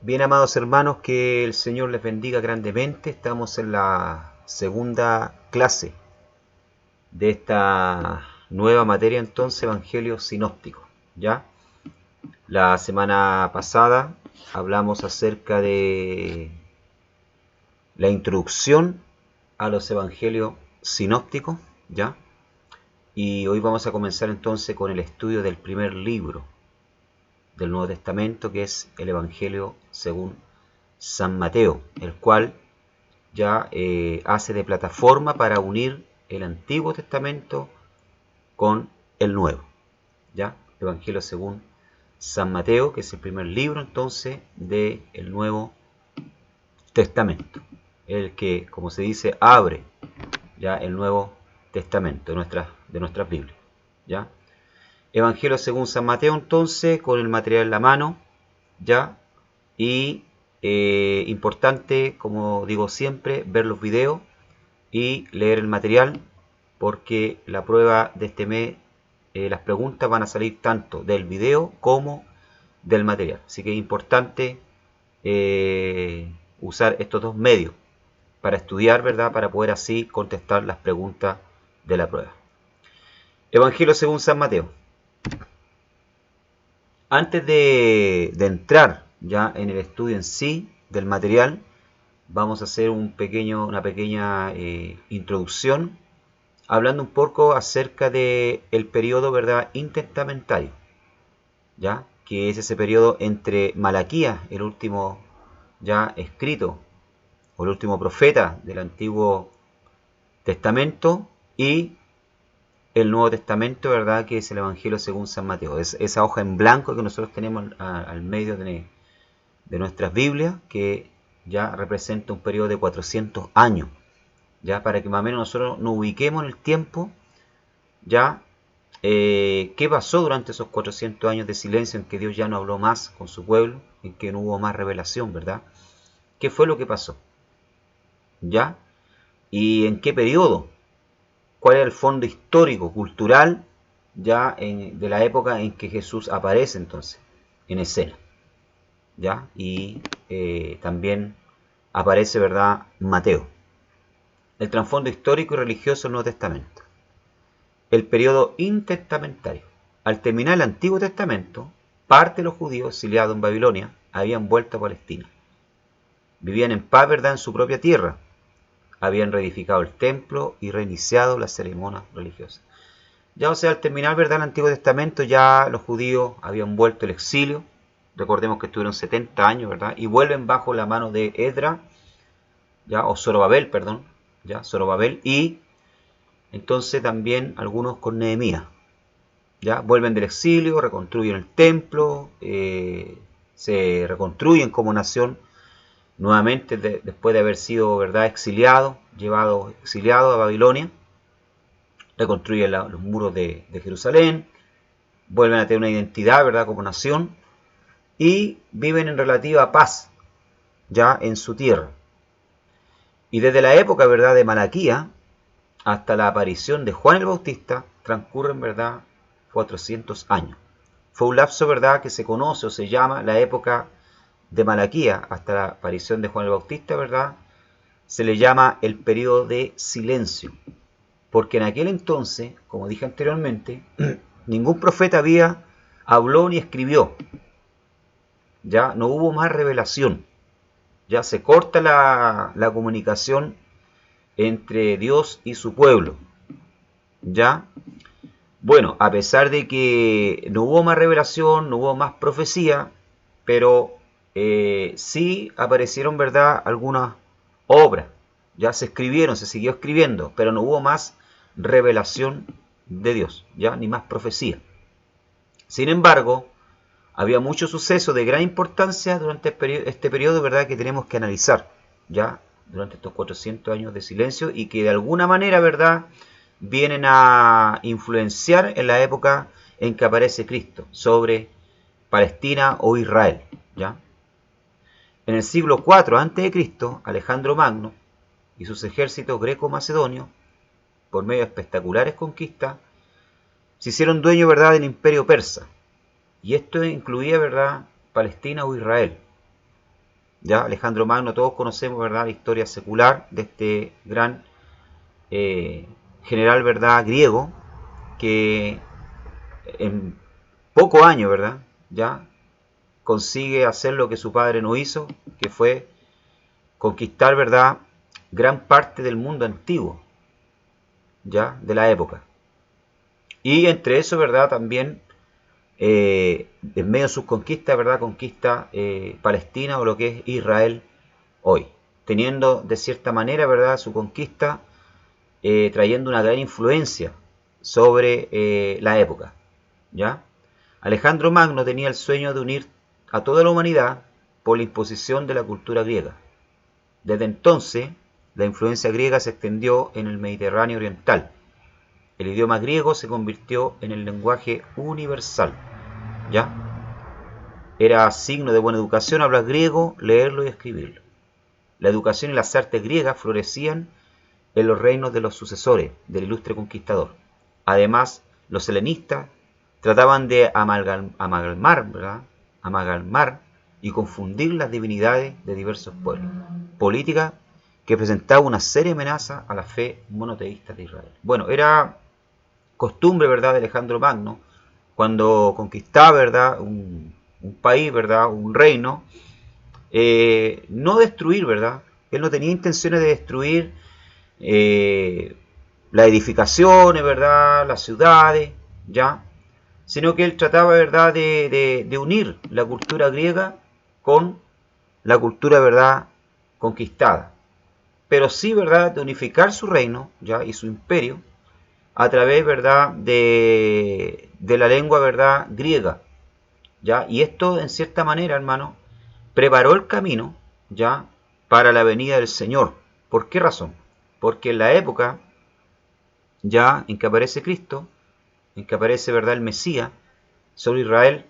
Bien, amados hermanos, que el Señor les bendiga grandemente. Estamos en la segunda clase de esta nueva materia, entonces, Evangelio Sinóptico. ¿Ya? La semana pasada hablamos acerca de la introducción a los Evangelios Sinópticos, ¿ya? Y hoy vamos a comenzar entonces con el estudio del primer libro del Nuevo Testamento, que es el Evangelio según San Mateo, el cual ya hace de plataforma para unir el Antiguo Testamento con el Nuevo. ¿Ya? Evangelio según San Mateo, que es el primer libro entonces del Nuevo Testamento, el que, como se dice, abre ya el Nuevo Testamento de nuestras Biblias. ¿Ya? Evangelio según San Mateo entonces, con el material en la mano, ¿ya? Y importante, como digo siempre, ver los videos y leer el material, porque la prueba de este mes, las preguntas van a salir tanto del video como del material. Así que es importante usar estos dos medios para estudiar, ¿verdad? Para poder así contestar las preguntas de la prueba. Evangelio según San Mateo. Antes de entrar ya en el estudio en sí del material, vamos a hacer una pequeña introducción, hablando un poco acerca del periodo, ¿verdad?, intertestamentario, ¿ya? Que es ese periodo entre Malaquías, el último ya escrito, o el último profeta del Antiguo Testamento, y el Nuevo Testamento, ¿verdad?, que es el Evangelio según San Mateo. Es esa hoja en blanco que nosotros tenemos al medio de nuestras Biblias, que ya representa un periodo de 400 años, ya para que más o menos nosotros nos ubiquemos en el tiempo, ya qué pasó durante esos 400 años de silencio en que Dios ya no habló más con su pueblo, en que no hubo más revelación, ¿verdad? ¿Qué fue lo que pasó? ¿Ya? ¿Y en qué periodo? ¿Cuál era el fondo histórico, cultural, ya de la época en que Jesús aparece entonces en escena? ¿Ya? Y también aparece, ¿verdad?, Mateo. El trasfondo histórico y religioso del Nuevo Testamento. El periodo intertestamentario. Al terminar el Antiguo Testamento, parte de los judíos exiliados en Babilonia habían vuelto a Palestina. Vivían en paz, ¿verdad?, en su propia tierra. Habían reedificado el templo y reiniciado las ceremonias religiosas. Ya, o sea, al terminar, ¿verdad?, el Antiguo Testamento, ya los judíos habían vuelto al exilio. Recordemos que estuvieron 70 años, ¿verdad? Y vuelven bajo la mano de Edra, ya, o Zorobabel, perdón, ya, Zorobabel, y entonces también algunos con Nehemías. Ya, vuelven del exilio, reconstruyen el templo, se reconstruyen como nación nuevamente después de haber sido, ¿verdad?, exiliados, llevados exiliados a Babilonia. Reconstruyen los muros de Jerusalén, vuelven a tener una identidad, ¿verdad?, como nación, y viven en relativa paz ya en su tierra. Y desde la época, ¿verdad?, de Malaquía hasta la aparición de Juan el Bautista transcurren, ¿verdad?, 400 años. Fue un lapso, ¿verdad?, que se conoce o se llama la época de Malaquía hasta la aparición de Juan el Bautista, ¿verdad? Se le llama el periodo de silencio, porque en aquel entonces, como dije anteriormente, ningún profeta habló ni escribió. Ya no hubo más revelación. Ya se corta la comunicación entre Dios y su pueblo. Ya, bueno, a pesar de que no hubo más revelación, no hubo más profecía, pero sí aparecieron, ¿verdad?, algunas obras. Ya se escribieron, se siguió escribiendo, pero no hubo más revelación de Dios, ya ni más profecía. Sin embargo, había muchos sucesos de gran importancia durante este periodo, ¿verdad?, que tenemos que analizar, ya durante estos 400 años de silencio, y que de alguna manera, ¿verdad?, vienen a influenciar en la época en que aparece Cristo sobre Palestina o Israel, ¿ya? En el siglo IV a.C., Alejandro Magno y sus ejércitos greco-macedonios, por medio de espectaculares conquistas, se hicieron dueños, ¿verdad?, del imperio persa. Y esto incluía, ¿verdad?, Palestina o Israel. ¿ya? Alejandro Magno, todos conocemos, ¿verdad?, la historia secular de este gran general, ¿verdad?, griego, que en poco años, ¿verdad?, ya consigue hacer lo que su padre no hizo, que fue conquistar, ¿verdad?, gran parte del mundo antiguo, ya, de la época. Y entre eso, ¿verdad?, también en medio de sus conquistas, ¿verdad?, conquista Palestina o lo que es Israel hoy, teniendo de cierta manera, ¿verdad?, su conquista trayendo una gran influencia sobre la época, ¿ya? Alejandro Magno tenía el sueño de unir a toda la humanidad por la imposición de la cultura griega. Desde entonces, la influencia griega se extendió en el Mediterráneo oriental. El idioma griego se convirtió en el lenguaje universal, ¿ya? Era signo de buena educación hablar griego, leerlo y escribirlo. La educación y las artes griegas florecían en los reinos de los sucesores del ilustre conquistador. Además, los helenistas trataban de amalgamar y confundir las divinidades de diversos pueblos. Política que presentaba una seria amenaza a la fe monoteísta de Israel. Bueno, era costumbre, ¿verdad?, de Alejandro Magno, cuando conquistaba, ¿verdad?, un país, ¿verdad?, un reino, no destruir, ¿verdad? Él no tenía intenciones de destruir eh, las edificaciones, ¿verdad?, las ciudades, ¿ya? Sino que él trataba, ¿verdad?, de unir la cultura griega con la cultura, ¿verdad?, conquistada. Pero sí, ¿verdad?, de unificar su reino, ¿ya?, y su imperio a través, ¿verdad?, de la lengua, ¿verdad?, griega, ¿ya? Y esto, en cierta manera, hermano, preparó el camino, ¿ya?, para la venida del Señor. ¿Por qué razón? Porque en la época ya en que aparece Cristo, en que aparece, ¿verdad?, el Mesías sobre Israel,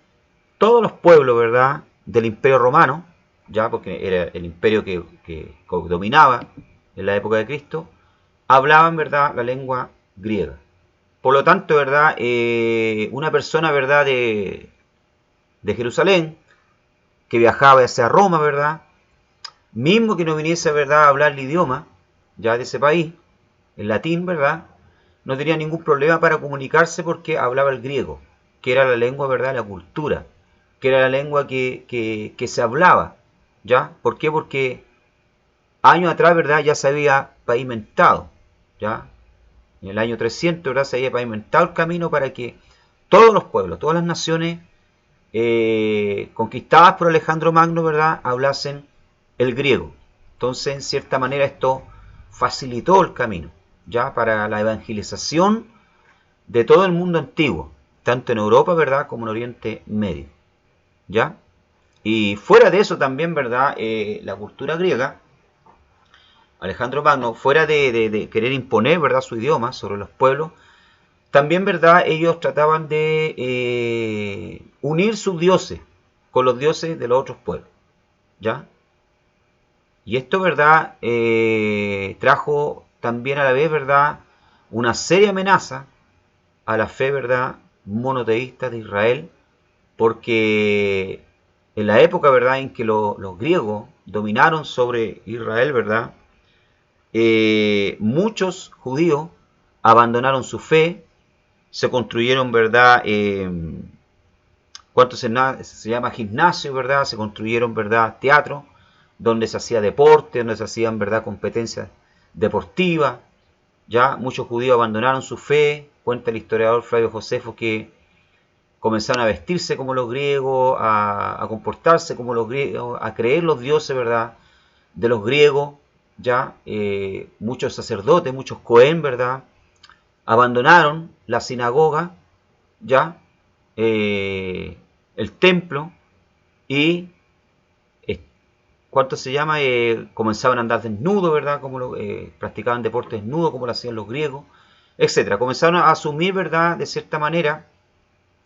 todos los pueblos, ¿verdad?, del Imperio Romano, ya porque era el imperio que dominaba en la época de Cristo, hablaban, ¿verdad?, la lengua griega. Por lo tanto, ¿verdad?, una persona, ¿verdad?, de Jerusalén, que viajaba hacia Roma, ¿verdad?, mismo que no viniese, ¿verdad?, a hablar el idioma ya de ese país, el latín, ¿verdad?, no tenía ningún problema para comunicarse porque hablaba el griego, que era la lengua, ¿verdad?, la cultura, que era la lengua que se hablaba, ¿ya? ¿Por qué? Porque años atrás, ¿verdad?, ya se había pavimentado, ¿ya? En el año 300, ¿verdad?, se había pavimentado el camino para que todos los pueblos, todas las naciones conquistadas por Alejandro Magno, ¿verdad?, hablasen el griego. Entonces, en cierta manera, esto facilitó el camino, ya, para la evangelización de todo el mundo antiguo, tanto en Europa, ¿verdad?, como en Oriente Medio, ¿ya? Y fuera de eso también, ¿verdad?, la cultura griega, Alejandro Magno, fuera de querer imponer, ¿verdad?, su idioma sobre los pueblos, también, ¿verdad?, ellos trataban de unir sus dioses con los dioses de los otros pueblos, ¿ya? Y esto, ¿verdad?, trajo también a la vez, ¿verdad?, una seria amenaza a la fe, ¿verdad?, monoteísta de Israel, porque en la época, ¿verdad?, en que los griegos dominaron sobre Israel, ¿verdad?, muchos judíos abandonaron su fe, se construyeron, ¿verdad?, cuanto se llama gimnasio, ¿verdad?, se construyeron, ¿verdad?, teatro, donde se hacía deporte, donde se hacían, ¿verdad?, competencias deportivas. Ya muchos judíos abandonaron su fe. Cuenta el historiador Flavio Josefo que comenzaron a vestirse como los griegos, a comportarse como los griegos, a creer los dioses, ¿verdad?, de los griegos. Ya muchos sacerdotes, muchos cohen, ¿verdad?, abandonaron la sinagoga, ya el templo, y ¿cuánto se llama? Comenzaban a andar desnudos, ¿verdad? Como practicaban deportes desnudos, como lo hacían los griegos, etcétera. Comenzaron a asumir, ¿verdad?, de cierta manera,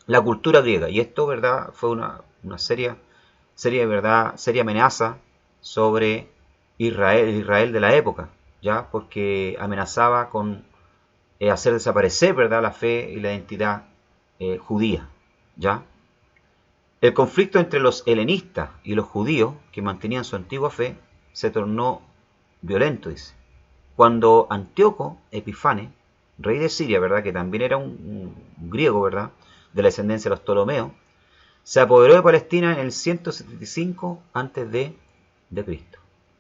la cultura griega. Y esto, ¿verdad?, fue una seria amenaza sobre Israel de la época, ¿ya? Porque amenazaba con hacer desaparecer, ¿verdad?, la fe y la identidad judía, ¿ya? El conflicto entre los helenistas y los judíos, que mantenían su antigua fe, se tornó violento, dice. Cuando Antíoco Epífanes, rey de Siria, ¿verdad?, que también era un griego, ¿verdad?, de la descendencia de los Ptolomeos, se apoderó de Palestina en el 175 a.C.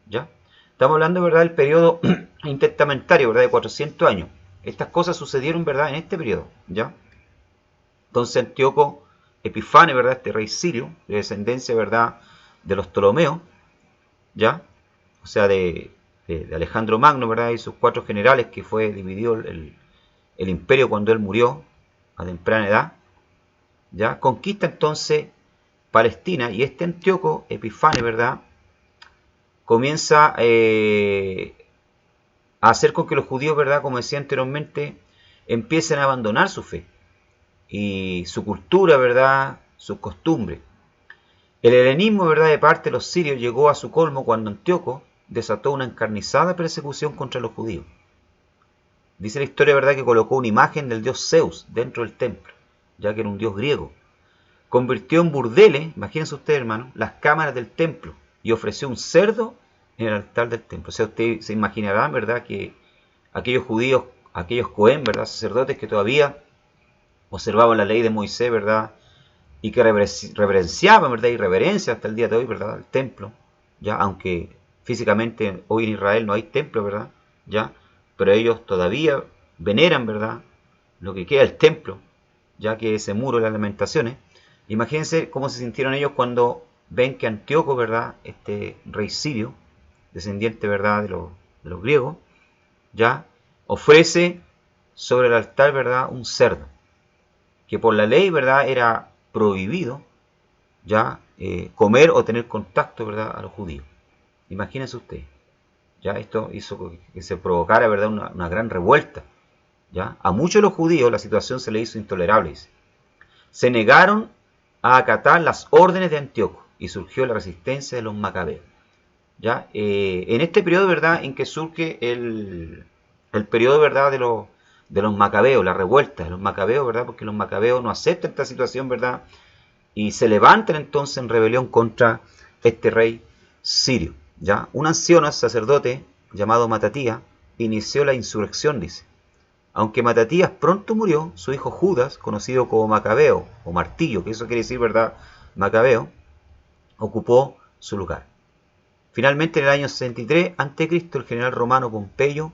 ¿Ya? Estamos hablando, ¿verdad?, del periodo intertestamentario, ¿verdad?, de 400 años. Estas cosas sucedieron, ¿verdad?, en este periodo, ¿ya? Entonces Antíoco Epífanes, ¿verdad?, este rey sirio, de descendencia, ¿verdad?, de los Ptolomeos, ¿ya? O sea, de Alejandro Magno, ¿verdad?, y sus 4 generales, que fue dividido el imperio cuando él murió a temprana edad, ¿ya? Conquista entonces Palestina, y este Antíoco Epífanes, ¿verdad?, comienza a hacer con que los judíos, ¿verdad?, como decía anteriormente, empiecen a abandonar su fe y su cultura, ¿verdad?, sus costumbres. El helenismo, ¿verdad?, de parte de los sirios llegó a su colmo cuando Antíoco desató una encarnizada persecución contra los judíos. Dice la historia, ¿verdad?, que colocó una imagen del dios Zeus dentro del templo, ya que era un dios griego. Convirtió en burdeles, imagínense ustedes, hermano, las cámaras del templo y ofreció un cerdo en el altar del templo. O sea, ustedes se imaginarán, ¿verdad?, que aquellos judíos, aquellos Cohen, ¿verdad?, sacerdotes que todavía observaban la ley de Moisés, ¿verdad?, y que reverenciaban, ¿verdad?, y reverencia hasta el día de hoy, ¿verdad?, el templo, ya, aunque físicamente hoy en Israel no hay templo, ¿verdad?, ya, pero ellos todavía veneran, ¿verdad?, lo que queda del templo, ya que ese muro de las lamentaciones. Imagínense cómo se sintieron ellos cuando ven que Antíoco, ¿verdad?, este rey sirio, descendiente, ¿verdad?, de los griegos, ya, ofrece sobre el altar, ¿verdad?, un cerdo, que por la ley, ¿verdad?, era prohibido, ya, comer o tener contacto, ¿verdad?, a los judíos. Imagínense ustedes, ya, esto hizo que se provocara, ¿verdad?, una gran revuelta, ya. A muchos de los judíos la situación se les hizo intolerable. Se negaron a acatar las órdenes de Antíoco y surgió la resistencia de los macabeos, ¿ya? En este periodo, ¿verdad?, en que surge el periodo, ¿verdad?, de los macabeos, la revuelta de los macabeos, ¿verdad?, porque los macabeos no aceptan esta situación, ¿verdad?, y se levantan entonces en rebelión contra este rey sirio, ¿ya? Un anciano sacerdote llamado Matatías inició la insurrección, dice. Aunque Matatías pronto murió, su hijo Judas, conocido como Macabeo o Martillo, que eso quiere decir, ¿verdad?, Macabeo, ocupó su lugar. Finalmente, en el año 63 a.C., el general romano Pompeyo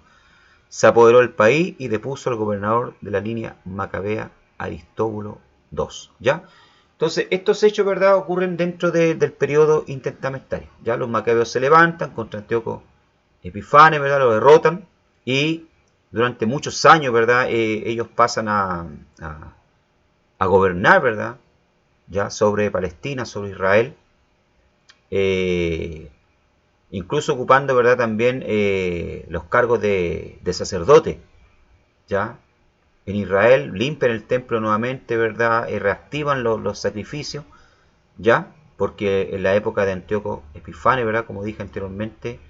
se apoderó del país y depuso al gobernador de la línea macabea, Aristóbulo II. ¿Ya? Entonces, estos hechos, ¿verdad?, ocurren dentro del periodo intertestamentario. Ya los macabeos se levantan contra Antíoco Epífanes, ¿verdad?, lo derrotan, y durante muchos años, ¿verdad?, ellos pasan a gobernar, ¿verdad?, ya sobre Palestina, sobre Israel, incluso ocupando, ¿verdad?, también los cargos de sacerdote, ¿ya? En Israel limpian el templo nuevamente, ¿verdad?, reactivan los sacrificios, ¿ya? Porque en la época de Antíoco Epífanes, ¿verdad?, como dije anteriormente,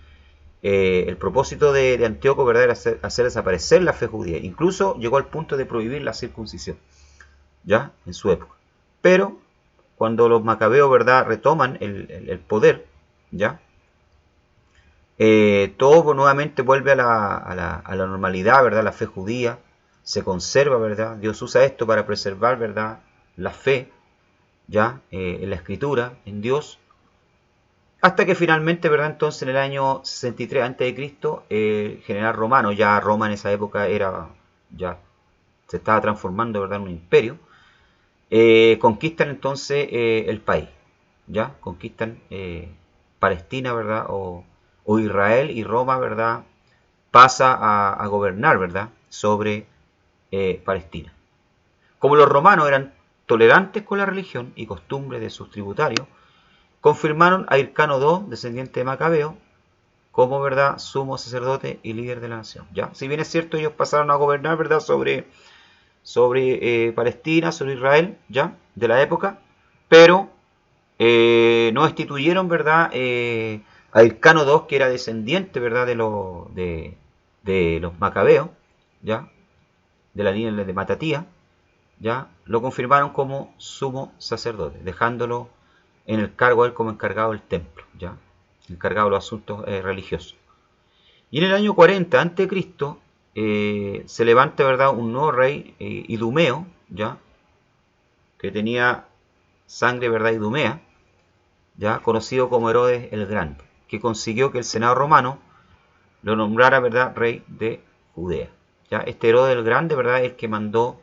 el propósito de Antíoco, ¿verdad?, era hacer desaparecer la fe judía. Incluso llegó al punto de prohibir la circuncisión, ¿ya?, en su época. Pero cuando los macabeos, ¿verdad?, retoman el poder, ¿ya?, todo nuevamente vuelve a la normalidad, ¿verdad?, la fe judía se conserva, ¿verdad? Dios usa esto para preservar, ¿verdad?, la fe, ¿ya?, en la escritura, en Dios, hasta que finalmente, ¿verdad?, entonces en el año 63 a.C., el general romano, ya Roma en esa época ya se estaba transformando, ¿verdad?, en un imperio, conquistan entonces el país, ¿ya? Conquistan Palestina, ¿verdad?, o Israel, y Roma, ¿verdad?, pasa a gobernar, ¿verdad?, sobre Palestina. Como los romanos eran tolerantes con la religión y costumbres de sus tributarios, confirmaron a Hircano II, descendiente de Macabeo, como, ¿verdad?, sumo sacerdote y líder de la nación, ¿ya? Si bien es cierto, ellos pasaron a gobernar, ¿verdad?, sobre Palestina, sobre Israel, ¿ya?, de la época, pero no destituyeron, ¿verdad?, a Hircano II, que era descendiente, ¿verdad?, de los macabeos, ¿ya?, de la línea de Matatías, ya lo confirmaron como sumo sacerdote, dejándolo en el cargo él como encargado del templo, ya encargado de los asuntos religiosos. Y en el año 40 a.C. Se levanta, ¿verdad?, un nuevo rey idumeo, ya que tenía sangre, ¿verdad?, idumea, ya conocido como Herodes el Grande, que consiguió que el Senado romano lo nombrara, ¿verdad?, rey de Judea. Ya este Herodes el Grande, ¿verdad?, es el que mandó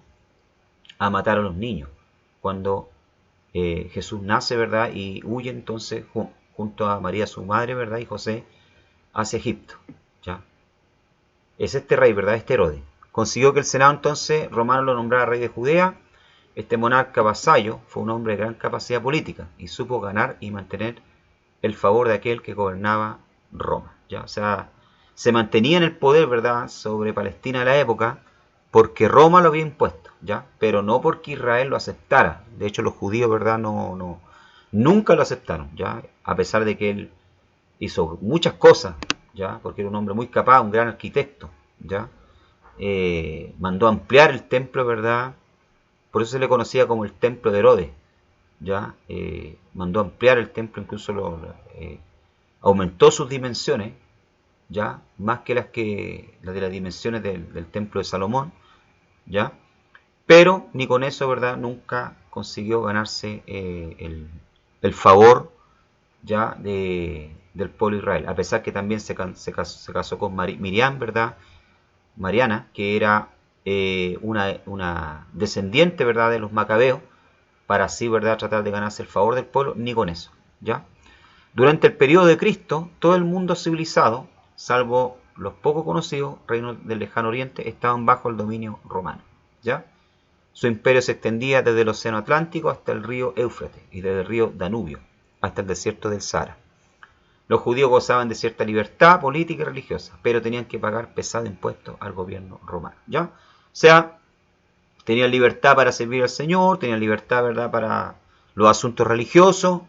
a matar a los niños cuando Jesús nace, ¿verdad?, y huye entonces junto a María su madre, ¿verdad?, y José hacia Egipto. ¿Ya? Es este rey, ¿verdad?, este Herodes. Consiguió que el Senado entonces romano lo nombrara rey de Judea. Este monarca vasallo fue un hombre de gran capacidad política y supo ganar y mantener el favor de aquel que gobernaba Roma. ¿Ya? O sea, se mantenía en el poder, ¿verdad?, sobre Palestina de la época porque Roma lo había impuesto, ¿ya? Pero no porque Israel lo aceptara. De hecho, los judíos, ¿verdad?, nunca lo aceptaron, ¿ya? A pesar de que él hizo muchas cosas, ¿ya? Porque era un hombre muy capaz, un gran arquitecto, ¿ya? Mandó ampliar el templo, ¿verdad? Por eso se le conocía como el templo de Herodes, ¿ya? Mandó ampliar el templo, incluso aumentó sus dimensiones, ¿ya? Más que las de las dimensiones del templo de Salomón, ¿ya? Pero ni con eso, ¿verdad?, nunca consiguió ganarse el favor, ya del pueblo de Israel, a pesar que también se casó con Miriam, ¿verdad?, Mariana, que era una descendiente, ¿verdad?, de los macabeos, para así, ¿verdad?, tratar de ganarse el favor del pueblo, ni con eso, ¿ya? Durante el periodo de Cristo, todo el mundo civilizado, salvo los poco conocidos reinos del lejano oriente, estaban bajo el dominio romano, ¿ya? Su imperio se extendía desde el océano Atlántico hasta el río Éufrates y desde el río Danubio hasta el desierto del Sahara. Los judíos gozaban de cierta libertad política y religiosa, pero tenían que pagar pesados impuestos al gobierno romano, ¿ya? O sea, tenían libertad para servir al Señor, tenían libertad, ¿verdad?, para los asuntos religiosos,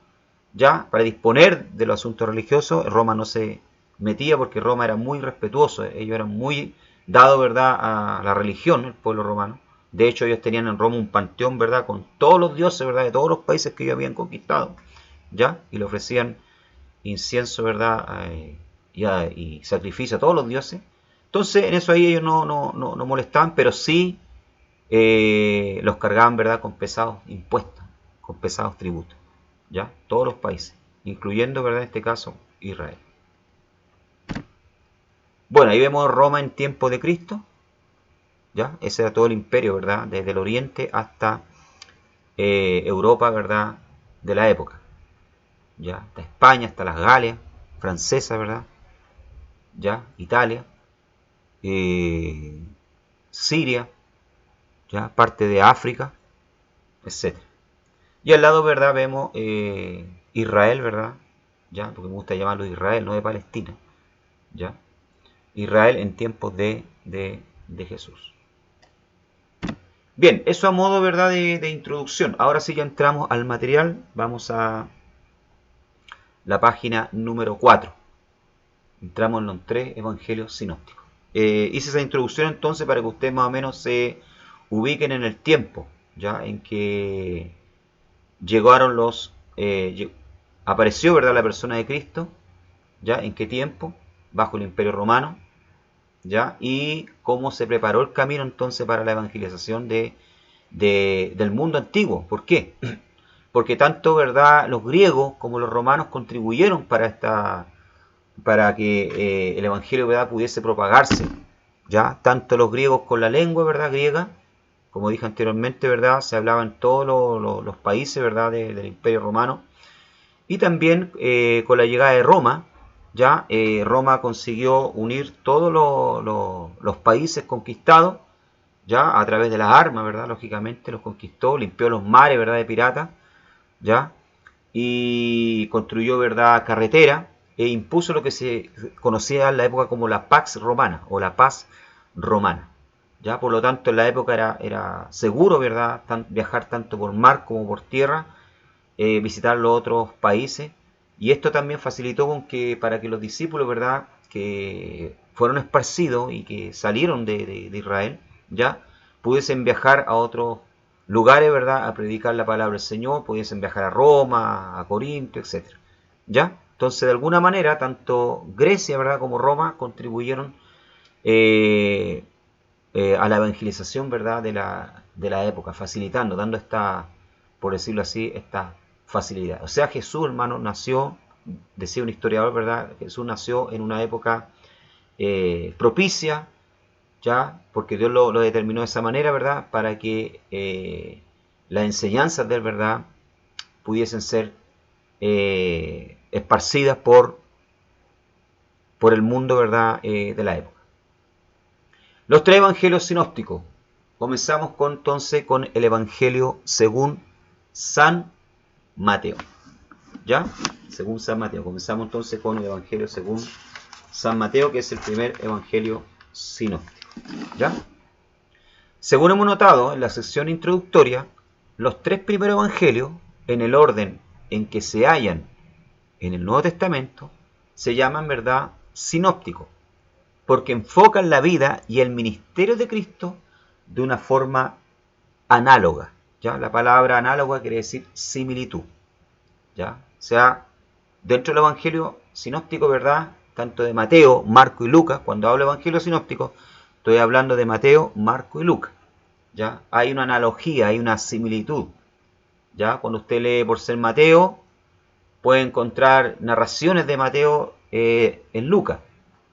¿ya? Para disponer de los asuntos religiosos. Roma no se metía porque Roma era muy respetuoso, ellos eran muy dados, ¿verdad?, a la religión, el pueblo romano. De hecho, ellos tenían en Roma un panteón, ¿verdad?, con todos los dioses, ¿verdad?, de todos los países que ellos habían conquistado, ¿ya? Y le ofrecían incienso, ¿verdad?, y sacrificio a todos los dioses. Entonces, en eso ahí ellos no molestaban, pero sí los cargaban, ¿verdad?, con pesados impuestos, con pesados tributos, ¿ya? Todos los países, incluyendo, ¿verdad?, en este caso, Israel. Bueno, ahí vemos Roma en tiempo de Cristo, ¿ya? Ese era todo el imperio, ¿verdad?, desde el oriente hasta Europa, ¿verdad?, de la época, ¿ya? Hasta España, hasta las Galias francesas, ¿verdad?, ¿ya? Italia, eh, Siria, ¿ya? Parte de África, etcétera. Y al lado, ¿verdad?, vemos Israel, ¿verdad? ¿Ya? Porque me gusta llamarlo Israel, no de Palestina, ¿ya? Israel en tiempos de Jesús. Bien, eso a modo, ¿verdad?, de introducción. Ahora sí ya entramos al material. Vamos a la página número 4. Entramos en los 3 evangelios sinópticos. Hice esa introducción entonces para que ustedes más o menos se ubiquen en el tiempo, ¿ya?, en que llegaron apareció, ¿verdad?, la persona de Cristo, ¿ya? En qué tiempo, bajo el Imperio Romano, ¿ya? Y cómo se preparó el camino entonces para la evangelización del mundo antiguo. ¿Por qué? Porque tanto, ¿verdad?, los griegos como los romanos contribuyeron para que el evangelio, ¿verdad?, pudiese propagarse, ¿ya? Tanto los griegos con la lengua, ¿verdad?, griega, como dije anteriormente, ¿verdad?, se hablaba en todos los países, ¿verdad?, del Imperio Romano. Y también con la llegada de Roma, ya Roma consiguió unir todos los países conquistados, ya a través de las armas, ¿verdad? Lógicamente los conquistó, limpió los mares, ¿verdad?, de piratas, ya, y construyó, ¿verdad?, carretera, e impuso lo que se conocía en la época como la Pax Romana o la paz romana. Ya, por lo tanto, en la época era seguro, ¿verdad?, viajar tanto por mar como por tierra, visitar los otros países, y esto también facilitó para que los discípulos, ¿verdad?, que fueron esparcidos y que salieron de Israel, ya pudiesen viajar lugares, ¿verdad?, a predicar la palabra del Señor, pudiesen viajar a Roma, a Corinto, etc. ¿Ya? Entonces, de alguna manera, tanto Grecia, ¿verdad?, como Roma contribuyeron eh, a la evangelización, ¿verdad?, de la época, facilitando, dando esta, por decirlo así, esta facilidad. O sea, Jesús, hermano, nació, decía un historiador, ¿verdad?, Jesús nació en una época propicia, ya, porque Dios lo determinó de esa manera, ¿verdad?, para que las enseñanzas de él, ¿verdad?, pudiesen ser esparcidas por el mundo, ¿verdad?, de la época. Los tres evangelios sinópticos. Comenzamos entonces con el evangelio según San Mateo. ¿Ya? Según San Mateo. Comenzamos entonces con el evangelio según San Mateo, que es el primer evangelio sinóptico. ¿Ya? Según hemos notado en la sección introductoria, los tres primeros evangelios, en el orden en que se hallan en el Nuevo Testamento, se llaman, ¿verdad?, sinópticos, porque enfocan la vida y el ministerio de Cristo de una forma análoga. ¿Ya? La palabra análoga quiere decir similitud. ¿Ya? O sea, dentro del evangelio sinóptico, ¿verdad?, tanto de Mateo, Marco y Lucas, cuando hablo de evangelio sinóptico, estoy hablando de Mateo, Marco y Lucas. ¿Ya? Hay una analogía, hay una similitud. ¿Ya? Cuando usted lee por ser Mateo, puede encontrar narraciones de Mateo en Lucas.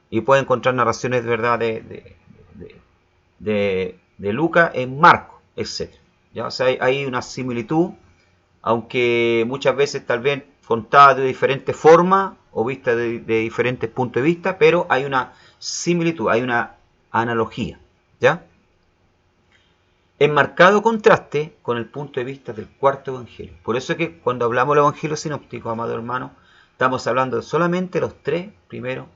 Y puede encontrar narraciones de verdad de Lucas en Marcos, etc. ¿Ya? O sea, hay una similitud, aunque muchas veces tal vez contada de diferentes formas o vista de diferentes puntos de vista, pero hay una similitud, hay una analogía. ¿Ya? En marcado contraste con el punto de vista del cuarto evangelio. Por eso es que cuando hablamos del evangelio sinóptico, amado hermano, estamos hablando solamente de los tres primeros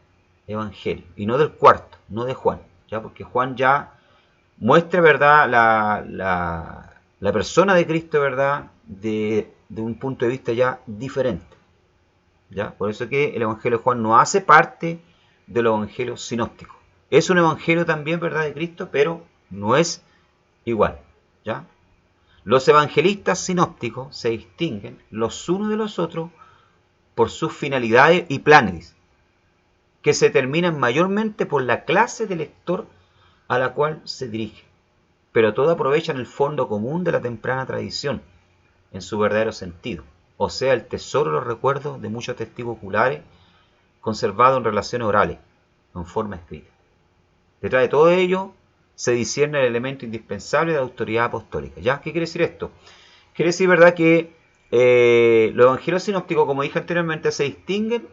evangelios y no del cuarto, no de Juan, ¿ya? Porque Juan ya muestra, ¿verdad?, la persona de Cristo, ¿verdad?, de un punto de vista ya diferente. ¿Ya? Por eso es que el evangelio de Juan no hace parte del evangelio sinóptico. Es un evangelio también, ¿verdad?, de Cristo, pero no es igual. ¿Ya? Los evangelistas sinópticos se distinguen los unos de los otros por sus finalidades y planes, que se determinan mayormente por la clase de lector a la cual se dirige, pero todos aprovechan el fondo común de la temprana tradición en su verdadero sentido, o sea, el tesoro de los recuerdos de muchos testigos oculares conservados en relaciones orales, en forma escrita. Detrás de todo ello se discierne el elemento indispensable de la autoridad apostólica. ¿Ya? ¿Qué quiere decir esto? Quiere decir, ¿verdad?, que los evangelios sinópticos, como dije anteriormente, se distinguen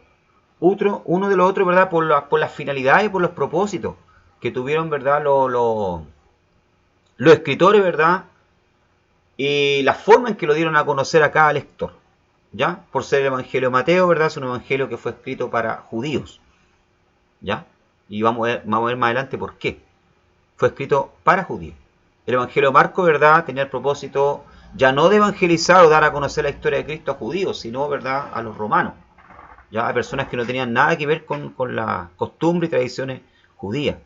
uno de los otros, ¿verdad?, por las finalidades y por los propósitos que tuvieron, ¿verdad?, los escritores, ¿verdad?, y la forma en que lo dieron a conocer a cada lector. ¿Ya? Por ser el evangelio de Mateo, ¿verdad?, es un evangelio que fue escrito para judíos. ¿Ya? Y vamos a ver más adelante por qué. Fue escrito para judíos. El evangelio de Marcos, ¿verdad?, tenía el propósito ya no de evangelizar o dar a conocer la historia de Cristo a judíos, sino, ¿verdad?, a los romanos. Ya, a personas que no tenían nada que ver con las costumbres y tradiciones judías.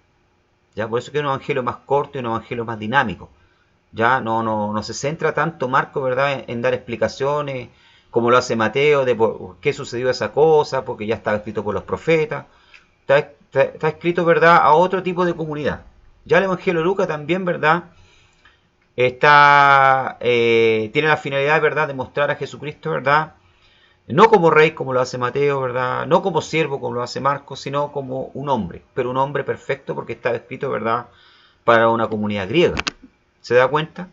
¿Ya? Por eso que es un evangelio más corto y un evangelio más dinámico. Ya no se centra tanto Marcos, ¿verdad?, en dar explicaciones como lo hace Mateo de por qué sucedió esa cosa, porque ya estaba escrito por los profetas. Está escrito, ¿verdad?, a otro tipo de comunidad. Ya el evangelio de Lucas también, ¿verdad?, tiene la finalidad, ¿verdad?, de mostrar a Jesucristo, ¿verdad?, no como rey como lo hace Mateo, ¿verdad?, no como siervo como lo hace Marcos, sino como un hombre, pero un hombre perfecto porque estaba escrito, ¿verdad?, para una comunidad griega. ¿Se da cuenta?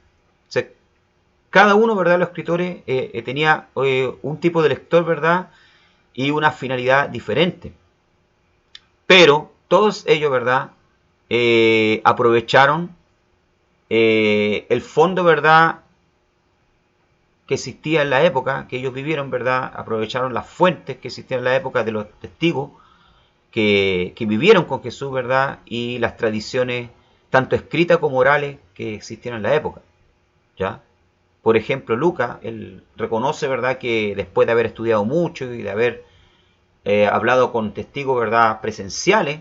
O sea, cada uno, ¿verdad?, los escritores tenía un tipo de lector, ¿verdad?, y una finalidad diferente. Pero todos ellos, ¿verdad?, aprovecharon el fondo, ¿verdad?, que existía en la época que ellos vivieron, ¿verdad?, aprovecharon las fuentes que existían en la época de los testigos que vivieron con Jesús, ¿verdad?, y las tradiciones tanto escritas como orales que existieron en la época. ¿Ya? Por ejemplo, Lucas, él reconoce, ¿verdad?, que después de haber estudiado mucho y de haber hablado con testigos, ¿verdad?, presenciales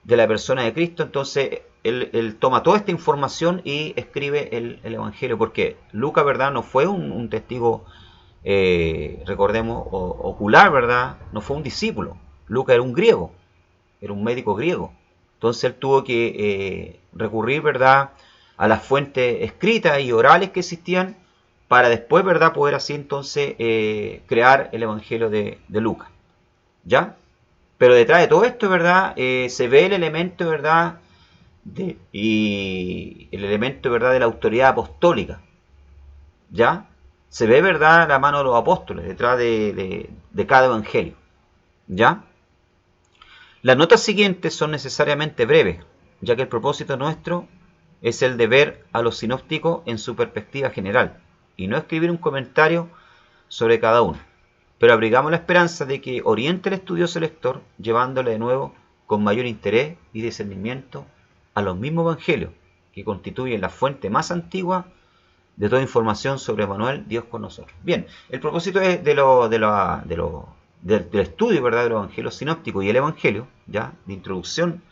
de la persona de Cristo, entonces él toma toda esta información y escribe el Evangelio, porque Lucas, ¿verdad?, no fue un testigo, recordemos, ocular, ¿verdad? No fue un discípulo. Lucas era un griego, era un médico griego. Entonces él tuvo que recurrir, ¿verdad?, a las fuentes escritas y orales que existían para después, ¿verdad?, poder así entonces crear el Evangelio de Lucas. ¿Ya? Pero detrás de todo esto, ¿verdad?, se ve el elemento, ¿verdad?, y el elemento, ¿verdad?, de la autoridad apostólica. ¿Ya? Se ve, ¿verdad?, la mano de los apóstoles detrás de cada evangelio. ¿Ya? Las notas siguientes son necesariamente breves, ya que el propósito nuestro es el de ver a los sinópticos en su perspectiva general, y no escribir un comentario sobre cada uno. Pero abrigamos la esperanza de que oriente el estudioso lector, llevándole de nuevo con mayor interés y discernimiento a los mismos evangelios, que constituyen la fuente más antigua de toda información sobre Manuel, Dios con nosotros. Bien, el propósito es del estudio, ¿verdad?, de los evangelios sinópticos y el evangelio, ya, de introducción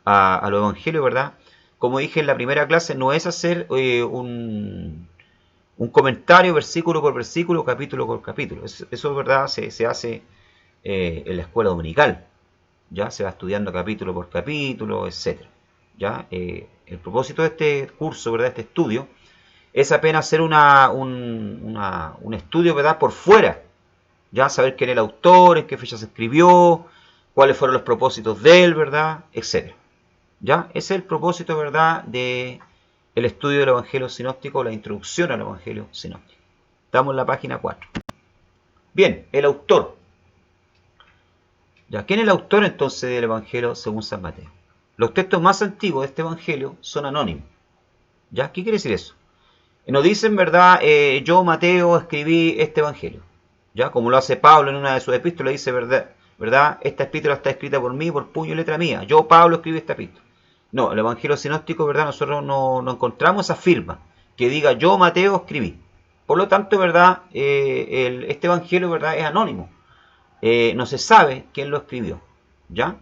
a los evangelios, ¿verdad? Como dije en la primera clase, no es hacer un comentario versículo por versículo, capítulo por capítulo. Eso ¿verdad?, se hace en la escuela dominical. Ya se va estudiando capítulo por capítulo, etc. ¿Ya? El propósito de este curso, ¿verdad?, este estudio, es apenas hacer un estudio, ¿verdad?, por fuera. Ya saber quién es el autor, en qué fecha se escribió, cuáles fueron los propósitos de él, ¿verdad?, etc. ¿Ya? Ese es el propósito, ¿verdad?, de el estudio del Evangelio Sinóptico, la introducción al Evangelio Sinóptico. Estamos en la página 4. Bien, el autor. ¿Ya? ¿Quién es el autor entonces del Evangelio según San Mateo? Los textos más antiguos de este Evangelio son anónimos. ¿Ya? ¿Qué quiere decir eso? Nos dicen, ¿verdad?, yo, Mateo, escribí este Evangelio. ¿Ya? Como lo hace Pablo en una de sus epístolas, dice, ¿verdad? Esta epístola está escrita por mí, por puño y letra mía. Yo, Pablo, escribí esta epístola. No, el Evangelio Sinóptico, ¿verdad?, nosotros no encontramos esa firma que diga yo, Mateo, escribí. Por lo tanto, ¿verdad?, este Evangelio, ¿verdad?, es anónimo. No se sabe quién lo escribió. ¿Ya?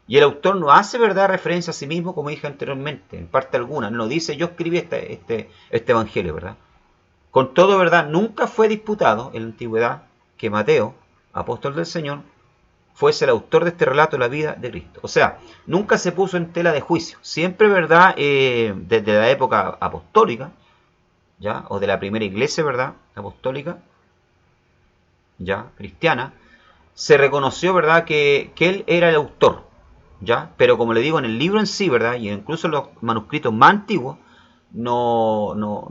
Y el autor no hace, ¿verdad?, referencia a sí mismo, como dije anteriormente, en parte alguna. No dice yo escribí este Evangelio, ¿verdad? Con todo, ¿verdad?, nunca fue disputado en la antigüedad que Mateo, apóstol del Señor, fuese el autor de este relato de la vida de Cristo. O sea, nunca se puso en tela de juicio. Siempre, ¿verdad?, desde la época apostólica, ¿ya?, o de la primera iglesia, ¿verdad?, apostólica, ¿ya?, cristiana, se reconoció, ¿verdad?, que él era el autor, ¿ya? Pero como le digo, en el libro en sí, ¿verdad?, y incluso en los manuscritos más antiguos, no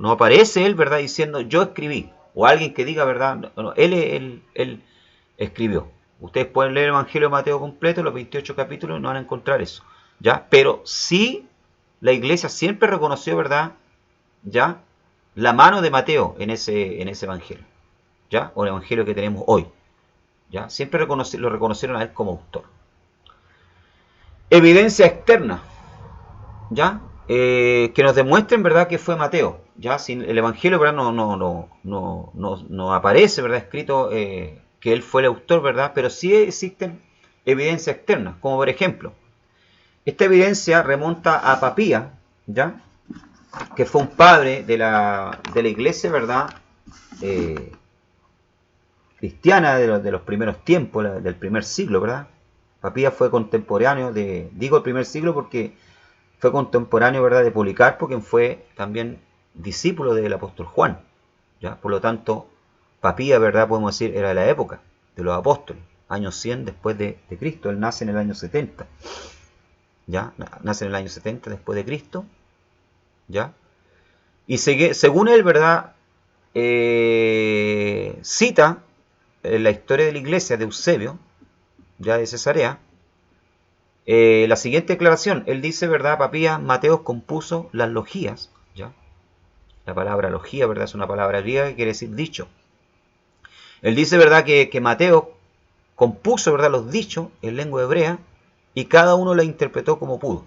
aparece él, ¿verdad?, diciendo yo escribí, o alguien que diga, ¿verdad?, no, él escribió. Ustedes pueden leer el Evangelio de Mateo completo, los 28 capítulos, no van a encontrar eso, ¿ya? Pero sí, la iglesia siempre reconoció, ¿verdad?, ¿ya?, la mano de Mateo en ese Evangelio, ¿ya?, o el Evangelio que tenemos hoy, ¿ya? Siempre lo reconocieron a él como autor. Evidencia externa, ¿ya? Que nos demuestren, ¿verdad?, que fue Mateo, ¿ya? Sin el Evangelio, ¿verdad?, no aparece, ¿verdad?, escrito que él fue el autor, ¿verdad? Pero sí existen evidencias externas, como por ejemplo, esta evidencia remonta a Papía, ¿ya?, que fue un padre de la iglesia, ¿verdad?, cristiana de los primeros tiempos, del primer siglo, ¿verdad? Papía fue contemporáneo digo el primer siglo porque fue contemporáneo, ¿verdad?, de Policarpo, quien fue también discípulo del apóstol Juan, ¿ya? Por lo tanto, Papía, ¿verdad?, podemos decir, era de la época de los apóstoles, años 100 después de Cristo. Él nace en el año 70, ¿ya? Nace en el año 70 después de Cristo, ¿ya? Y según él, ¿verdad?, cita la historia de la iglesia de Eusebio, ya de Cesarea, la siguiente declaración. Él dice, ¿verdad?, Papías, Mateo compuso las logías, ¿ya? La palabra logía, ¿verdad?, es una palabra griega que quiere decir dicho. Él dice, ¿verdad?, que Mateo compuso, ¿verdad?, los dichos en lengua hebrea y cada uno la interpretó como pudo,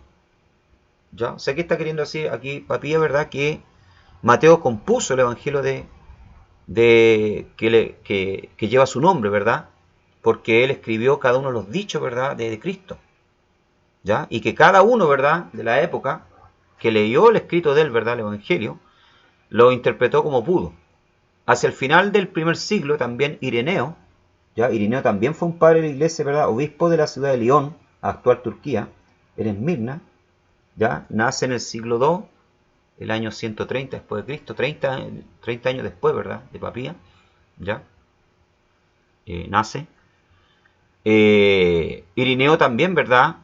¿ya? O sea, ¿qué está queriendo decir aquí Papías, ¿verdad?, que Mateo compuso el evangelio que lleva su nombre, ¿verdad?, porque él escribió cada uno de los dichos, ¿verdad?, de Cristo, ¿ya? Y que cada uno, ¿verdad?, de la época que leyó el escrito de él, ¿verdad?, el Evangelio, lo interpretó como pudo. Hacia el final del primer siglo también Ireneo, ¿ya? Ireneo también fue un padre de la iglesia, ¿verdad?, obispo de la ciudad de León, actual Turquía, en Esmirna, ¿ya? Nace en el siglo II, el año 130 después de Cristo, 30 años después, ¿verdad?, de Papía, ¿ya? Nace. Irineo también, ¿verdad?,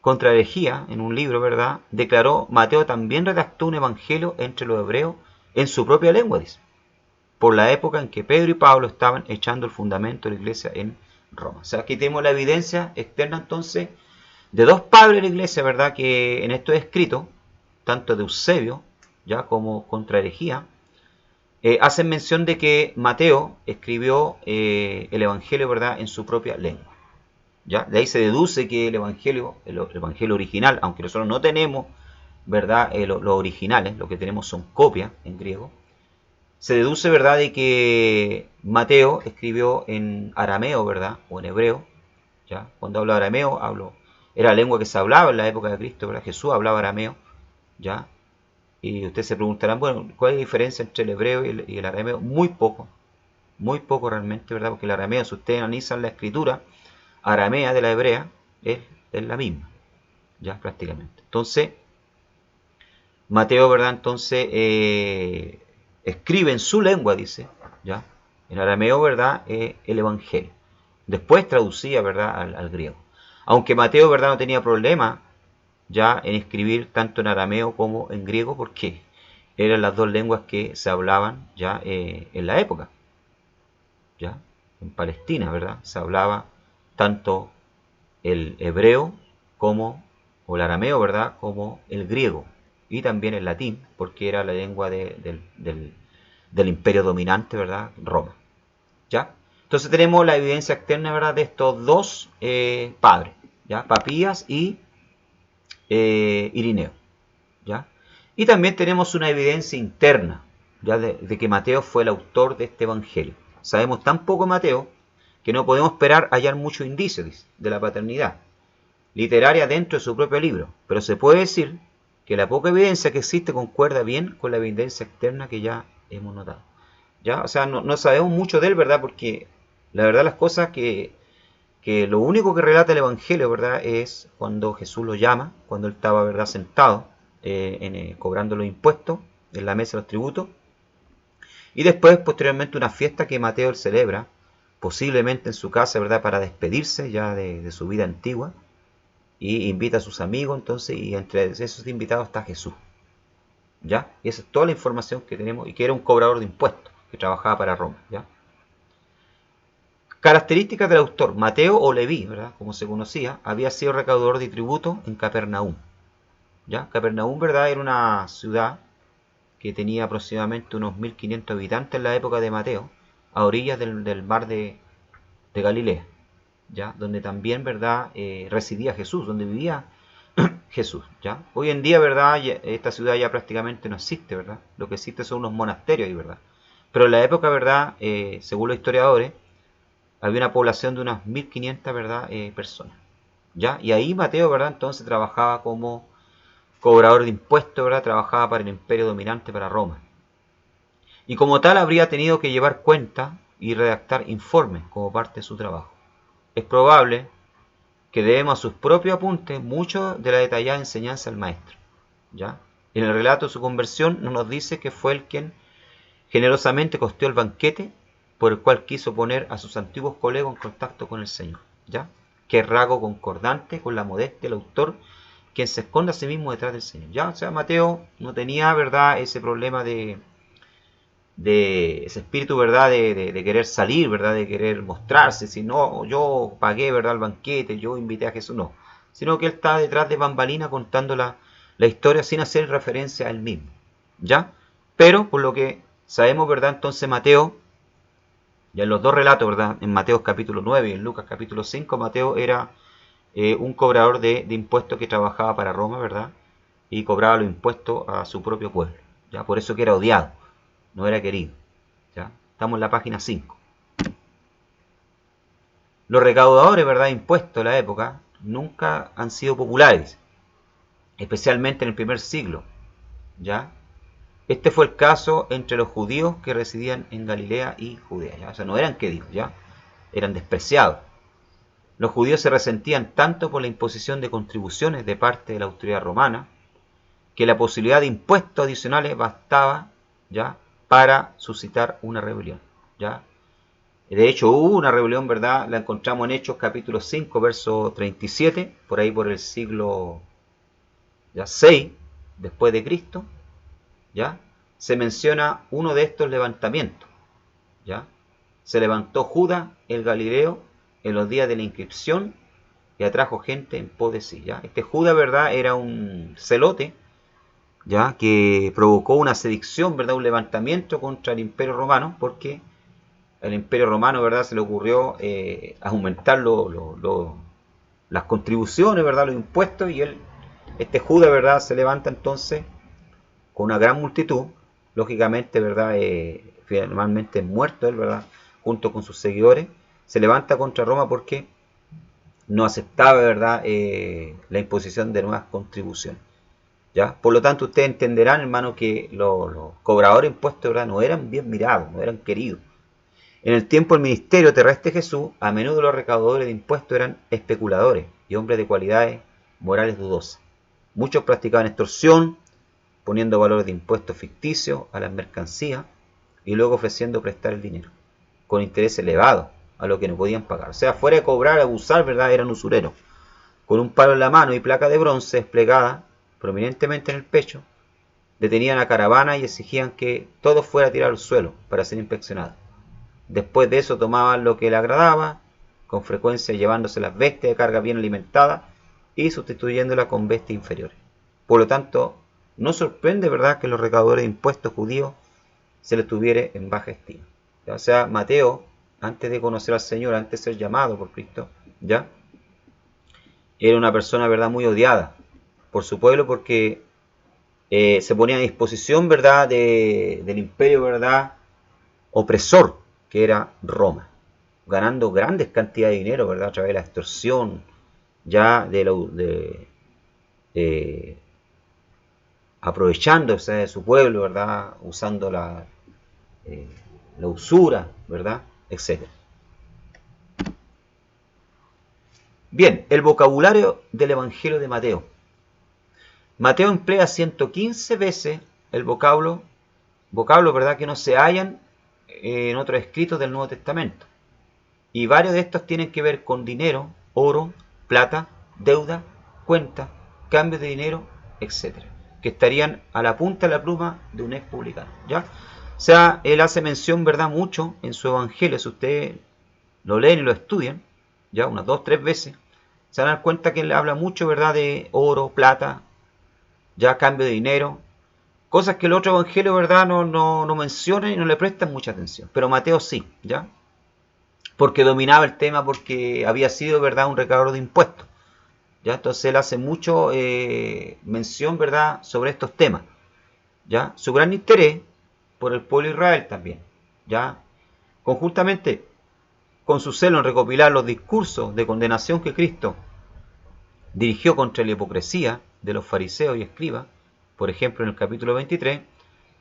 contra herejía, en un libro, ¿verdad?, declaró, Mateo también redactó un evangelio entre los hebreos en su propia lengua, dice, por la época en que Pedro y Pablo estaban echando el fundamento de la iglesia en Roma. O sea, aquí tenemos la evidencia externa entonces de dos padres de la iglesia, ¿verdad?, que en estos escritos, tanto de Eusebio, ya como contra herejía, hacen mención de que Mateo escribió el evangelio, ¿verdad?, en su propia lengua. ¿Ya? De ahí se deduce que el evangelio original, aunque nosotros no tenemos, ¿verdad?, los originales, lo que tenemos son copias en griego, se deduce, ¿verdad?, de que Mateo escribió en arameo, ¿verdad?, o en hebreo. ¿Ya? Cuando hablo arameo, era la lengua que se hablaba en la época de Cristo, ¿verdad? Jesús hablaba arameo, ¿ya? Y ustedes se preguntarán, bueno, ¿cuál es la diferencia entre el hebreo y el arameo? Muy poco realmente, ¿verdad? Porque el arameo, si ustedes analizan la escritura aramea de la hebrea, es la misma, ya prácticamente. Entonces, Mateo, ¿verdad? Entonces, escribe en su lengua, dice, ya, en arameo, ¿verdad?, el evangelio. Después traducía, ¿verdad?, al griego. Aunque Mateo, ¿verdad?, no tenía problema ya en escribir tanto en arameo como en griego, porque eran las dos lenguas que se hablaban ya en la época, ya, en Palestina, ¿verdad? Se hablaba tanto el hebreo como, o el arameo, ¿verdad?, como el griego, y también el latín, porque era la lengua del imperio dominante, ¿verdad?, Roma, ¿ya? Entonces tenemos la evidencia externa, ¿verdad?, de estos dos padres, ¿ya? Papías y Irineo, ¿ya? Y también tenemos una evidencia interna, ¿ya?, de que Mateo fue el autor de este evangelio. Sabemos tan poco de Mateo que no podemos esperar hallar muchos indicios de la paternidad literaria dentro de su propio libro, pero se puede decir que la poca evidencia que existe concuerda bien con la evidencia externa que ya hemos notado. ¿Ya? O sea, no sabemos mucho de él, ¿verdad? Porque la verdad las cosas que lo único que relata el Evangelio, ¿verdad?, es cuando Jesús lo llama, cuando él estaba, ¿verdad?, sentado cobrando los impuestos en la mesa de los tributos, y después, posteriormente, una fiesta que Mateo él celebra, posiblemente en su casa, ¿verdad?, para despedirse ya de su vida antigua, y invita a sus amigos, entonces, y entre esos invitados está Jesús, ¿ya? Y esa es toda la información que tenemos, y que era un cobrador de impuestos, que trabajaba para Roma, ¿ya? Características del autor: Mateo o Leví, ¿verdad?, como se conocía, había sido recaudador de tributo en Capernaum, ¿ya? Capernaum, ¿verdad?, era una ciudad que tenía aproximadamente unos 1500 habitantes en la época de Mateo, a orillas del mar de Galilea, ¿ya?, donde también, ¿verdad?, residía Jesús, donde vivía Jesús, ¿ya? Hoy en día, ¿verdad?, esta ciudad ya prácticamente no existe, ¿verdad? Lo que existe son unos monasterios ahí, ¿verdad? Pero en la época, ¿verdad?, según los historiadores, había una población de unas 1500, ¿verdad?, personas, ¿ya? Y ahí Mateo, ¿verdad?, entonces trabajaba como cobrador de impuestos, ¿verdad? Trabajaba para el imperio dominante, para Roma. Y como tal habría tenido que llevar cuenta y redactar informes como parte de su trabajo. Es probable que debemos a sus propios apuntes mucho de la detallada enseñanza del maestro, ¿ya? En el relato de su conversión no nos dice que fue él quien generosamente costeó el banquete por el cual quiso poner a sus antiguos colegas en contacto con el Señor, ¿ya? Que rasgo concordante con la modestia del autor, quien se esconde a sí mismo detrás del Señor, ¿ya? O sea, Mateo no tenía, ¿verdad?, ese problema de ese espíritu, ¿verdad?, de querer salir, ¿verdad?, de querer mostrarse, si no, yo pagué, ¿verdad?, el banquete, yo invité a Jesús, no, sino que él está detrás de bambalina contando la historia sin hacer referencia a él mismo, ¿ya? Pero, por lo que sabemos, ¿verdad?, entonces Mateo, ya en los dos relatos, ¿verdad?, en Mateo capítulo 9 y en Lucas capítulo 5, Mateo era un cobrador de impuestos que trabajaba para Roma, ¿verdad?, y cobraba los impuestos a su propio pueblo, ¿ya? Por eso que era odiado, no era querido, ¿ya? Estamos en la página 5. Los recaudadores, ¿verdad?, impuestos de la época nunca han sido populares, especialmente en el primer siglo, ¿ya? Este fue el caso entre los judíos que residían en Galilea y Judea, ¿ya? O sea, no eran queridos, ¿ya? Eran despreciados. Los judíos se resentían tanto por la imposición de contribuciones de parte de la autoridad romana, que la posibilidad de impuestos adicionales bastaba, ¿ya?, para suscitar una rebelión, ¿ya? De hecho, hubo una rebelión, ¿verdad? La encontramos en Hechos capítulo 5, verso 37, por ahí por el siglo, ya, 6 después de Cristo, ¿ya? Se menciona uno de estos levantamientos, ¿ya? Se levantó Judas el Galileo en los días de la inscripción y atrajo gente en pos de sí, ¿ya? Este Judas, ¿verdad?, era un celote, ¿ya?, que provocó una sedición, ¿verdad?, un levantamiento contra el Imperio Romano, porque al Imperio Romano, ¿verdad?, se le ocurrió aumentar las contribuciones, ¿verdad?, los impuestos, y este Judas, ¿verdad?, se levanta entonces con una gran multitud, lógicamente, ¿verdad?, finalmente muerto él, ¿verdad?, junto con sus seguidores, se levanta contra Roma porque no aceptaba, ¿verdad?, la imposición de nuevas contribuciones, ¿ya? Por lo tanto, ustedes entenderán, hermano, que los cobradores de impuestos, ¿verdad?, no eran bien mirados, no eran queridos. En el tiempo del ministerio terrestre de Jesús, a menudo los recaudadores de impuestos eran especuladores y hombres de cualidades morales dudosas. Muchos practicaban extorsión, poniendo valores de impuestos ficticios a las mercancías y luego ofreciendo prestar el dinero, con interés elevado a lo que no podían pagar. O sea, fuera de cobrar, abusar, ¿verdad?, eran usureros. Con un palo en la mano y placa de bronce desplegada prominentemente en el pecho, detenían a caravana y exigían que todo fuera tirado al suelo para ser inspeccionado. Después de eso tomaban lo que le agradaba, con frecuencia llevándose las bestias de carga bien alimentadas y sustituyéndolas con bestias inferiores. Por lo tanto, no sorprende, ¿verdad?, que los recaudadores de impuestos judíos se les tuviera en baja estima. O sea, Mateo, antes de conocer al Señor, antes de ser llamado por Cristo, ¿ya?, era una persona, ¿verdad?, muy odiada por su pueblo, porque se ponía a disposición, ¿verdad?, del imperio, ¿verdad?, opresor que era Roma, ganando grandes cantidades de dinero, ¿verdad?, a través de la extorsión, ya eh, aprovechándose de su pueblo, ¿verdad?, usando la usura, ¿verdad?, etcétera. Bien, el vocabulario del Evangelio de Mateo. Mateo emplea 115 veces el vocablo, ¿verdad?, que no se hallan en otros escritos del Nuevo Testamento. Y varios de estos tienen que ver con dinero, oro, plata, deuda, cuenta, cambios de dinero, etcétera, que estarían a la punta de la pluma de un ex publicano, ¿ya? O sea, él hace mención, ¿verdad?, mucho en su evangelio. Si ustedes lo leen y lo estudian, ya unas 2, 3 veces, se van a dar cuenta que él habla mucho, ¿verdad?, de oro, plata, ya cambio de dinero, cosas que el otro evangelio, ¿verdad?, no mencionan y no le prestan mucha atención. Pero Mateo sí, ¿ya?, porque dominaba el tema, porque había sido, ¿verdad?, un recaudador de impuestos, ¿ya? Entonces él hace mucho mención, ¿verdad?, sobre estos temas, ¿ya? Su gran interés por el pueblo de Israel también, ¿ya?, conjuntamente con su celo en recopilar los discursos de condenación que Cristo dirigió contra la hipocresía de los fariseos y escribas, por ejemplo en el capítulo 23,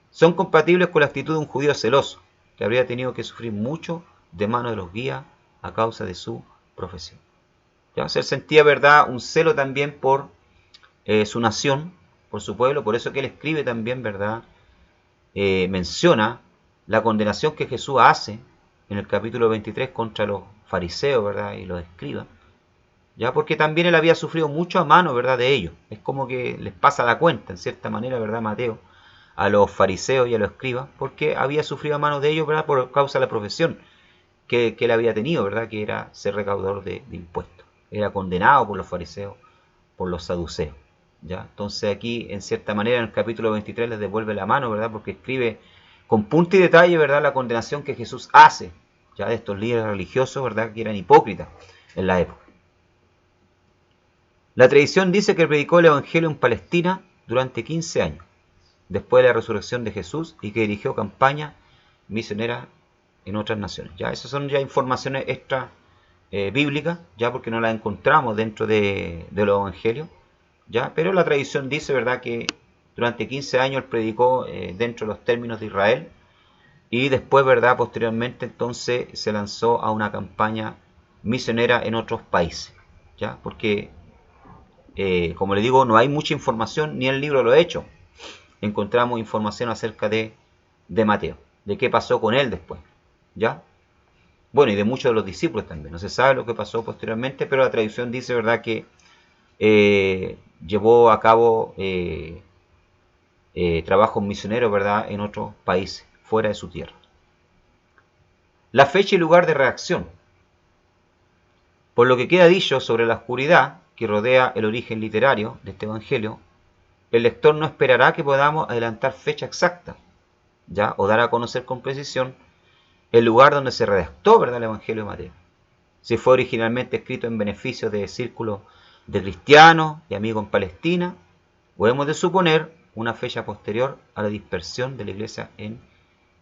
son compatibles con la actitud de un judío celoso, que habría tenido que sufrir mucho de mano de los guías a causa de su profesión. ¿Ya? O sea, él sentía, ¿verdad?, un celo también por su nación, por su pueblo, por eso que él escribe también, ¿verdad?, menciona la condenación que Jesús hace en el capítulo 23 contra los fariseos, ¿verdad?, y los escribas, ya, porque también él había sufrido mucho a mano, ¿verdad?, de ellos. Es como que les pasa la cuenta, en cierta manera, ¿verdad?, Mateo, a los fariseos y a los escribas, porque había sufrido a mano de ellos, ¿verdad?, por causa de la profesión que él había tenido, ¿verdad?, que era ser recaudador de impuestos. Era condenado por los fariseos, por los saduceos, ¿ya? Entonces aquí, en cierta manera, en el capítulo 23 les devuelve la mano, ¿verdad?, porque escribe con punto y detalle, ¿verdad?, la condenación que Jesús hace, ya, de estos líderes religiosos, ¿verdad?, que eran hipócritas en la época. La tradición dice que predicó el Evangelio en Palestina durante 15 años, después de la resurrección de Jesús, y que dirigió campañas misioneras en otras naciones. Ya, esas son ya informaciones extra bíblicas, ya porque no las encontramos dentro de los evangelios, ya, pero la tradición dice, ¿verdad?, que durante 15 años él predicó dentro de los términos de Israel y después, ¿verdad?, posteriormente entonces se lanzó a una campaña misionera en otros países, ya, porque como le digo, no hay mucha información, ni el libro lo he hecho. Encontramos información acerca de Mateo, de qué pasó con él después, ¿ya? Bueno, y de muchos de los discípulos también. No se sabe lo que pasó posteriormente, pero la tradición dice, ¿verdad?, que llevó a cabo trabajos misioneros, ¿verdad?, en otros países, fuera de su tierra. La fecha y lugar de reacción. Por lo que queda dicho sobre la oscuridad que rodea el origen literario de este evangelio, el lector no esperará que podamos adelantar fecha exacta, ¿ya?, o dar a conocer con precisión el lugar donde se redactó, ¿verdad?, el Evangelio de Mateo. Si fue originalmente escrito en beneficio de círculos de cristianos y amigos en Palestina, o hemos de suponer una fecha posterior a la dispersión de la iglesia en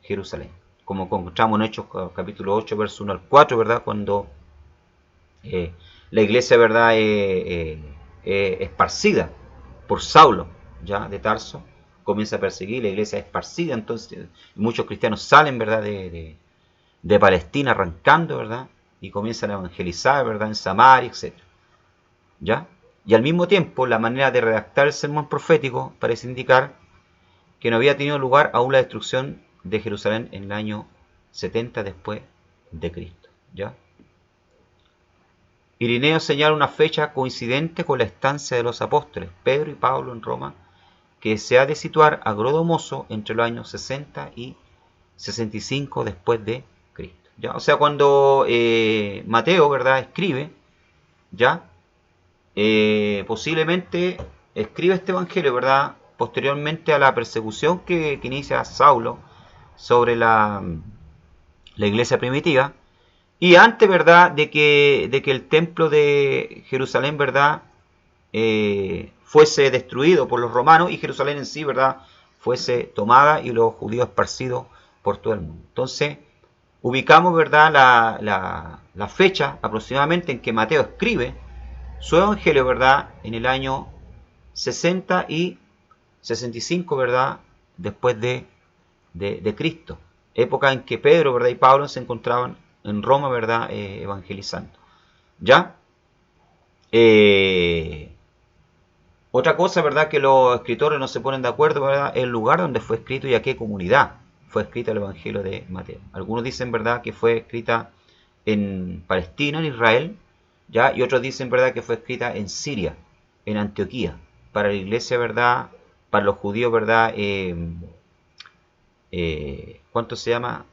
Jerusalén. Como encontramos en Hechos capítulo 8, verso 1 al 4, ¿verdad?, cuando la iglesia, ¿verdad?, esparcida por Saulo, ya, de Tarso, comienza a perseguir, la iglesia es esparcida, entonces muchos cristianos salen, ¿verdad?, de Palestina arrancando, ¿verdad?, y comienzan a evangelizar, ¿verdad?, en Samaria, etc. ¿Ya? Y al mismo tiempo, la manera de redactar el sermón profético parece indicar que no había tenido lugar aún la destrucción de Jerusalén en el año 70 después de Cristo, ¿ya? Irineo señala una fecha coincidente con la estancia de los apóstoles Pedro y Pablo en Roma, que se ha de situar a grosso modo entre los años 60 y 65 después de Cristo, ¿ya? O sea, cuando Mateo, ¿verdad?, escribe, ¿ya?, posiblemente escribe este evangelio, ¿verdad?, posteriormente a la persecución que inicia Saulo sobre la iglesia primitiva, y antes, ¿verdad?, de que el templo de Jerusalén, ¿verdad?, fuese destruido por los romanos y Jerusalén en sí, ¿verdad?, fuese tomada y los judíos esparcidos por todo el mundo. Entonces, ubicamos, ¿verdad?, la fecha aproximadamente en que Mateo escribe su evangelio, ¿verdad?, en el año 60 y 65, ¿verdad?, después de Cristo, época en que Pedro, ¿verdad?, y Pablo se encontraban en Roma, ¿verdad?, evangelizando. ¿Ya? Otra cosa, ¿verdad?, que los escritores no se ponen de acuerdo, ¿verdad?, es el lugar donde fue escrito y a qué comunidad fue escrito el Evangelio de Mateo. Algunos dicen, ¿verdad?, que fue escrita en Palestina, en Israel, ¿ya?, y otros dicen, ¿verdad?, que fue escrita en Siria, en Antioquía, para la iglesia, ¿verdad?, para los judíos, ¿verdad?, ¿cuánto se llama?,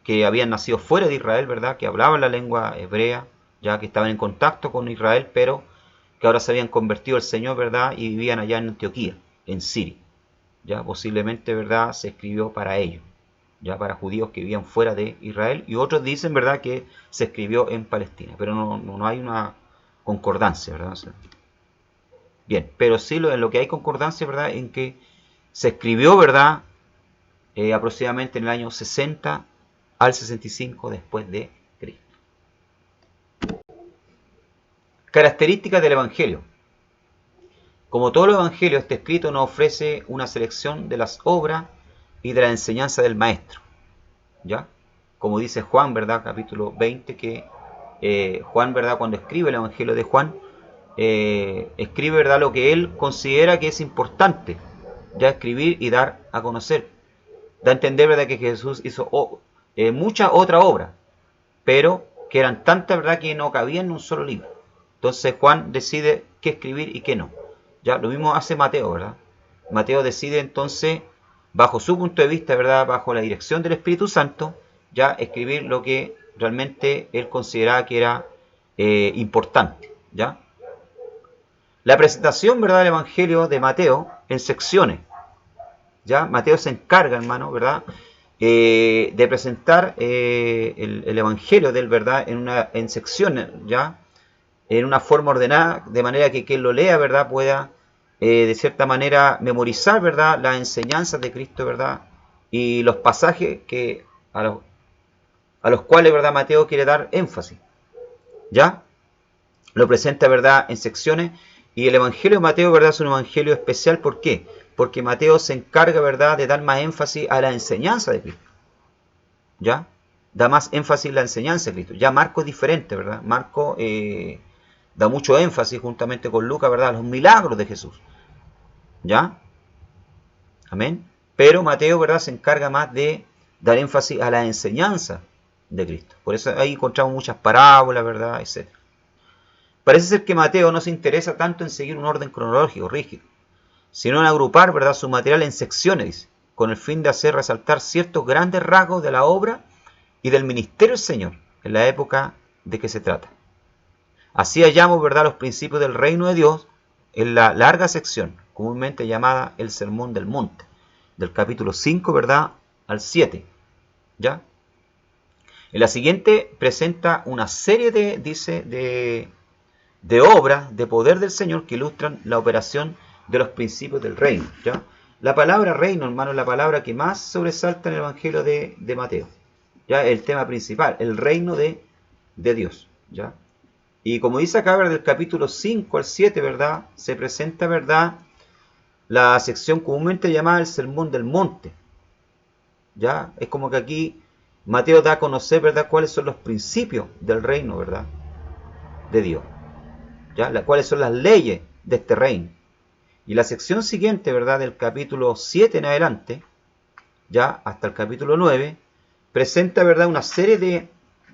que habían nacido fuera de Israel, ¿verdad?, que hablaban la lengua hebrea, ya que estaban en contacto con Israel, pero que ahora se habían convertido al Señor, ¿verdad?, y vivían allá en Antioquía, en Siria. Ya posiblemente, ¿verdad?, se escribió para ellos, ya para judíos que vivían fuera de Israel, y otros dicen, ¿verdad?, que se escribió en Palestina, pero no hay una concordancia, ¿verdad? O sea, bien, pero sí en lo que hay concordancia, ¿verdad?, en que se escribió, ¿verdad?, aproximadamente en el año 60 al 65 después de Cristo. Características del Evangelio. Como todo el Evangelio, este escrito nos ofrece una selección de las obras y de la enseñanza del Maestro, ¿ya? Como dice Juan, ¿verdad?, capítulo 20, que Juan, ¿verdad?, cuando escribe el Evangelio de Juan, escribe, ¿verdad?, lo que él considera que es importante, ya escribir y dar a conocer. Da a entender, ¿verdad?, que Jesús hizo muchas otras obras, pero que eran tantas, ¿verdad?, que no cabían en un solo libro. Entonces Juan decide qué escribir y qué no. Ya, lo mismo hace Mateo, ¿verdad? Mateo decide entonces, bajo su punto de vista, ¿verdad?, bajo la dirección del Espíritu Santo, ya escribir lo que realmente él consideraba que era importante, ¿ya? La presentación, ¿verdad?, del Evangelio de Mateo en secciones, ¿ya? Mateo se encarga, hermano, ¿verdad?, de presentar el Evangelio del, ¿verdad?, en secciones, ¿ya?, en una forma ordenada, de manera que quien lo lea, ¿verdad?, pueda de cierta manera memorizar, ¿verdad?, las enseñanzas de Cristo, ¿verdad?, y los pasajes a los cuales, ¿verdad?, Mateo quiere dar énfasis. ¿Ya? Lo presenta, ¿verdad?, en secciones. Y el Evangelio de Mateo, ¿verdad?, es un evangelio especial. ¿Por qué? Porque Mateo se encarga, ¿verdad?, de dar más énfasis a la enseñanza de Cristo. ¿Ya? Da más énfasis a la enseñanza de Cristo. Ya Marco es diferente, ¿verdad? Marco da mucho énfasis, juntamente con Lucas, ¿verdad?, a los milagros de Jesús. ¿Ya? Amén. Pero Mateo, ¿verdad?, se encarga más de dar énfasis a la enseñanza de Cristo. Por eso ahí encontramos muchas parábolas, ¿verdad?, etc. Parece ser que Mateo no se interesa tanto en seguir un orden cronológico rígido, sino en agrupar, ¿verdad?, su material en secciones, con el fin de hacer resaltar ciertos grandes rasgos de la obra y del ministerio del Señor en la época de que se trata. Así hallamos, ¿verdad?, los principios del reino de Dios en la larga sección, comúnmente llamada el Sermón del Monte, del capítulo 5, ¿verdad?, al 7. ¿Ya? En la siguiente presenta una serie de obras de poder del Señor que ilustran la operación de los principios del reino. ¿Ya? La palabra reino, hermano, es la palabra que más sobresalta en el Evangelio de Mateo. ¿Ya? El tema principal, el reino de Dios. ¿Ya? Y como dice acá, del capítulo 5 al 7, ¿verdad?, se presenta, ¿verdad?, la sección comúnmente llamada el Sermón del Monte. ¿Ya? Es como que aquí Mateo da a conocer, ¿verdad?, cuáles son los principios del reino, ¿verdad?, de Dios. ¿Ya? Cuáles son las leyes de este reino. Y la sección siguiente, ¿verdad?, del capítulo 7 en adelante, ya hasta el capítulo 9, presenta, ¿verdad?, una serie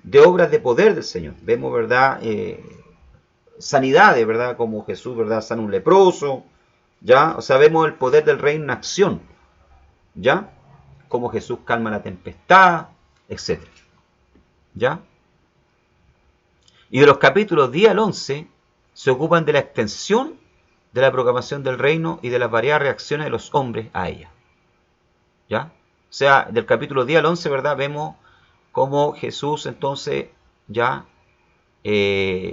de obras de poder del Señor. Vemos, ¿verdad?, sanidades, ¿verdad?, como Jesús, ¿verdad?, sana un leproso. ¿Ya? O sea, vemos el poder del reino en acción. ¿Ya? Como Jesús calma la tempestad, etc. ¿Ya? Y de los capítulos 10 al 11 se ocupan de la extensión de la proclamación del reino y de las variadas reacciones de los hombres a ella. ¿Ya? O sea, del capítulo 10 al 11, ¿verdad?, vemos cómo Jesús entonces ya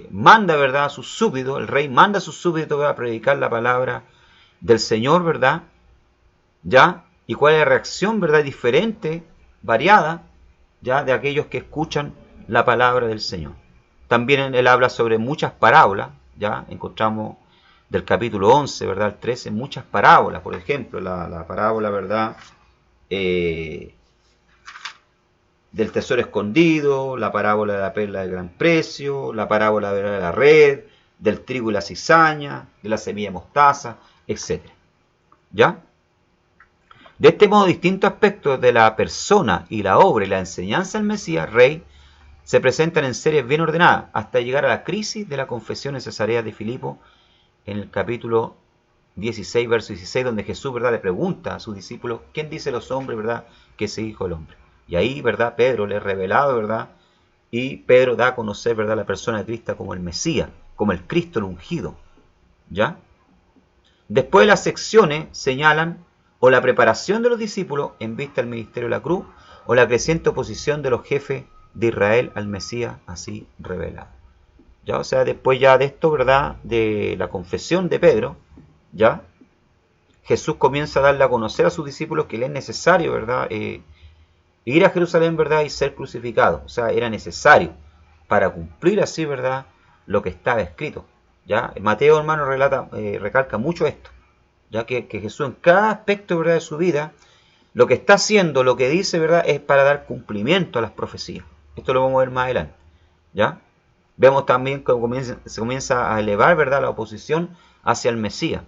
manda, ¿verdad?, a sus súbditos, el rey manda a sus súbditos a predicar la palabra del Señor, ¿verdad? ¿Ya? Y cuál es la reacción, ¿verdad?, diferente, variada, ¿ya?, de aquellos que escuchan la palabra del Señor. También él habla sobre muchas parábolas, ¿ya? Encontramos del capítulo 11, ¿verdad?, al 13, muchas parábolas. Por ejemplo, la parábola, ¿verdad?, del tesoro escondido, la parábola de la perla de gran precio, la parábola de la red, del trigo y la cizaña, de la semilla de mostaza, etc. ¿Ya? De este modo, distintos aspectos de la persona y la obra y la enseñanza del Mesías, rey, se presentan en series bien ordenadas, hasta llegar a la crisis de la confesión en Cesarea de Filipo, en el capítulo 16, verso 16, donde Jesús, ¿verdad?, le pregunta a sus discípulos, ¿quién dice los hombres, ¿verdad?, que es el Hijo del Hombre? Y ahí, ¿verdad?, Pedro le es revelado, ¿verdad?, y Pedro da a conocer, ¿verdad?, la persona de Cristo como el Mesías, como el Cristo el ungido. ¿Ya? Después las secciones señalan o la preparación de los discípulos en vista del ministerio de la cruz, o la creciente oposición de los jefes de Israel al Mesías así revelado. ¿Ya? O sea, después ya de esto, ¿verdad?, de la confesión de Pedro, ¿ya?, Jesús comienza a darle a conocer a sus discípulos que le es necesario, ¿verdad?, ir a Jerusalén, ¿verdad?, y ser crucificado. O sea, era necesario para cumplir así, ¿verdad?, lo que estaba escrito. ¿Ya? Mateo, hermano, recalca mucho esto, ya que Jesús en cada aspecto, ¿verdad?, de su vida, lo que está haciendo, lo que dice, ¿verdad?, es para dar cumplimiento a las profecías. Esto lo vamos a ver más adelante. ¿Ya? Vemos también que se comienza a elevar, ¿verdad?, la oposición hacia el Mesías.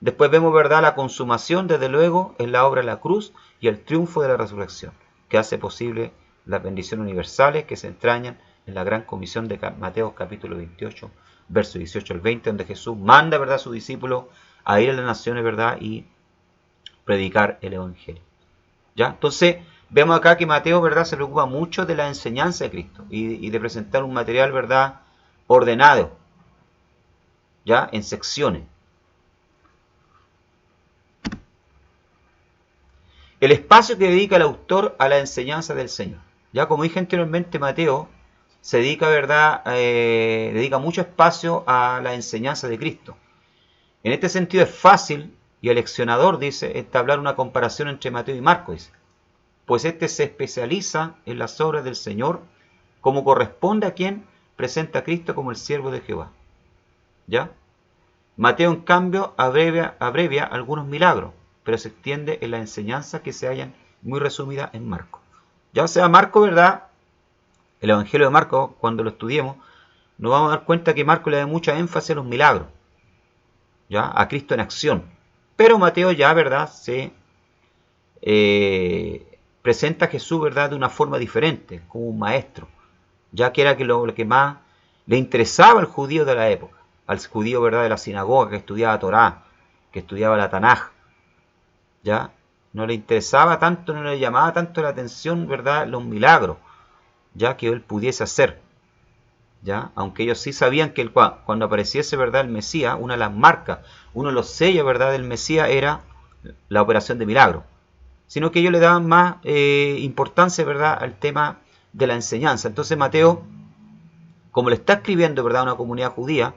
Después vemos, ¿verdad?, la consumación, desde luego, en la obra de la cruz y el triunfo de la resurrección, que hace posible las bendiciones universales que se entrañan en la gran comisión de Mateo capítulo 28, verso 18 al 20, donde Jesús manda, ¿verdad?, a sus discípulos a ir a las naciones, ¿verdad?, y predicar el Evangelio. ¿Ya? Entonces, vemos acá que Mateo, ¿verdad?, se preocupa mucho de la enseñanza de Cristo y de presentar un material, ¿verdad?, ordenado, ¿ya?, en secciones. El espacio que dedica el autor a la enseñanza del Señor. Ya como dije anteriormente, Mateo se dedica, ¿verdad?, dedica mucho espacio a la enseñanza de Cristo. En este sentido es fácil y aleccionador, dice, entablar una comparación entre Mateo y Marcos, dice, pues este se especializa en las obras del Señor como corresponde a quien presenta a Cristo como el siervo de Jehová. ¿Ya? Mateo, en cambio, abrevia algunos milagros, pero se extiende en las enseñanzas que se hallan muy resumidas en Marcos. Ya sea Marcos, ¿verdad? El Evangelio de Marcos, cuando lo estudiemos, nos vamos a dar cuenta que Marcos le da mucha énfasis a los milagros, ¿ya? A Cristo en acción. Pero Mateo ya, ¿verdad?, se presenta a Jesús, ¿verdad?, de una forma diferente, como un maestro, ya que era lo que más le interesaba al judío de la época, al judío, ¿verdad?, de la sinagoga, que estudiaba Torá, que estudiaba la Tanaj, ¿ya? No le interesaba tanto, no le llamaba tanto la atención, ¿verdad?, los milagros, ya que él pudiese hacer, ¿ya? Aunque ellos sí sabían que cuando apareciese, ¿verdad?, el Mesías, una de las marcas, uno de los sellos, ¿verdad?, del Mesías era la operación de milagros, sino que ellos le daban más importancia, ¿verdad?, al tema de la enseñanza. Entonces Mateo, como le está escribiendo, ¿verdad?, a una comunidad judía,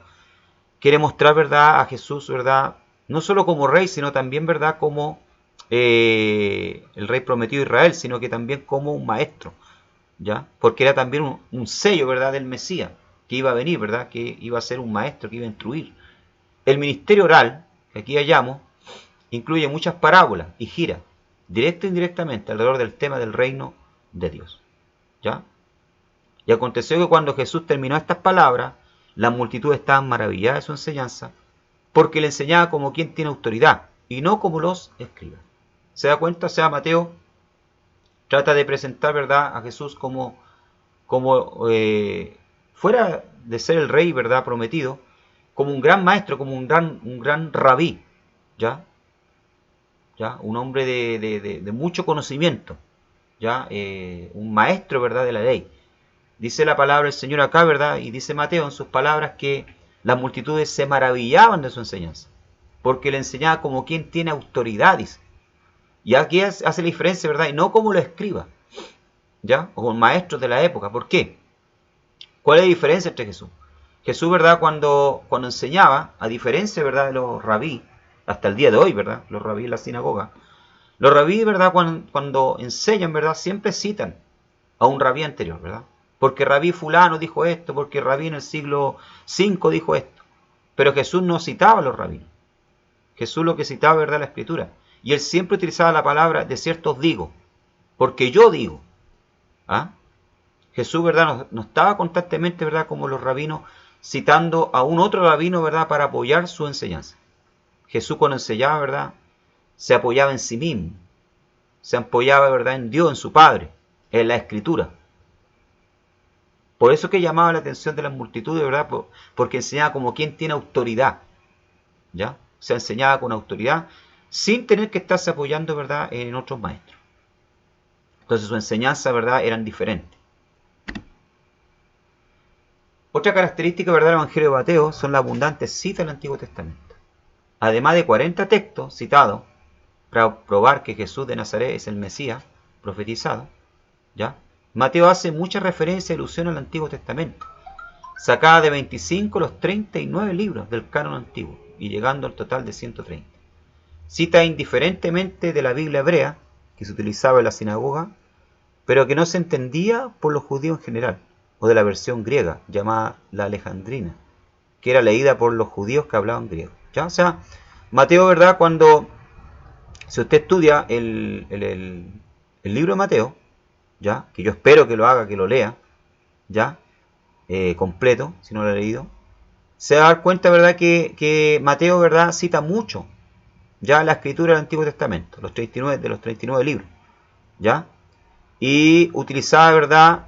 quiere mostrar, ¿verdad?, a Jesús, ¿verdad?, no solo como rey, sino también, ¿verdad?, como el rey prometido de Israel, sino que también como un maestro, ¿ya? Porque era también un sello, ¿verdad?, del Mesías, que iba a venir, ¿verdad?, que iba a ser un maestro, que iba a instruir. El ministerio oral, que aquí hallamos, incluye muchas parábolas y giras, directa e indirectamente, alrededor del tema del reino de Dios, ¿ya? Y aconteció que cuando Jesús terminó estas palabras, las multitudes estaban maravilladas de su enseñanza, porque le enseñaba como quien tiene autoridad, y no como los escribas. ¿Se da cuenta? O sea, Mateo trata de presentar, ¿verdad?, a Jesús como fuera de ser el rey, ¿verdad?, prometido, como un gran maestro, como un gran rabí, ¿ya? ¿Ya? Un hombre de mucho conocimiento, ¿ya? Un maestro, ¿verdad?, de la ley. Dice la palabra del Señor acá, ¿verdad? Y dice Mateo en sus palabras que las multitudes se maravillaban de su enseñanza, porque le enseñaba como quien tiene autoridad, dice. Y aquí hace la diferencia, ¿verdad? Y no como lo escriba, ¿ya? O con maestros de la época. ¿Por qué? ¿Cuál es la diferencia entre Jesús? Jesús, ¿verdad?, cuando enseñaba, a diferencia, ¿verdad?, de los rabí, hasta el día de hoy, ¿verdad?, los rabí en la sinagoga, los rabí, ¿verdad?, cuando enseñan, ¿verdad?, siempre citan a un rabí anterior, ¿verdad? Porque rabí fulano dijo esto, porque rabí en el siglo V dijo esto. Pero Jesús no citaba a los rabinos. Jesús lo que citaba, ¿verdad?, la Escritura. Y él siempre utilizaba la palabra de cierto os digo, porque yo digo. ¿Ah? Jesús, ¿verdad?, no estaba constantemente, ¿verdad?, como los rabinos, citando a un otro rabino, ¿verdad?, para apoyar su enseñanza. Jesús, cuando enseñaba, ¿verdad?, se apoyaba en sí mismo, se apoyaba, ¿verdad?, en Dios, en su Padre, en la Escritura. Por eso que llamaba la atención de las multitudes, ¿verdad?, porque enseñaba como quien tiene autoridad, ¿ya? Se enseñaba con autoridad, sin tener que estarse apoyando, ¿verdad?, en otros maestros. Entonces su enseñanza, ¿verdad?, eran diferentes. Otra característica, ¿verdad?, del Evangelio de Mateo son las abundantes citas del Antiguo Testamento. Además de 40 textos citados para probar que Jesús de Nazaret es el Mesías profetizado, ¿ya? Mateo hace mucha referencia y alusión al Antiguo Testamento, sacada de 25 los 39 libros del canon antiguo y llegando al total de 130. Cita indiferentemente de la Biblia hebrea, que se utilizaba en la sinagoga, pero que no se entendía por los judíos en general, o de la versión griega, llamada la Alejandrina, que era leída por los judíos que hablaban griego, ¿ya? O sea, Mateo, ¿verdad?, si usted estudia el libro de Mateo, ¿ya?, que yo espero que lo haga, que lo lea, ¿ya?, completo, si no lo ha leído, se va a dar cuenta, ¿verdad?, que Mateo, ¿verdad?, cita mucho ya la escritura del Antiguo Testamento, de los 39 libros, ¿ya? Y utilizaba, ¿verdad?,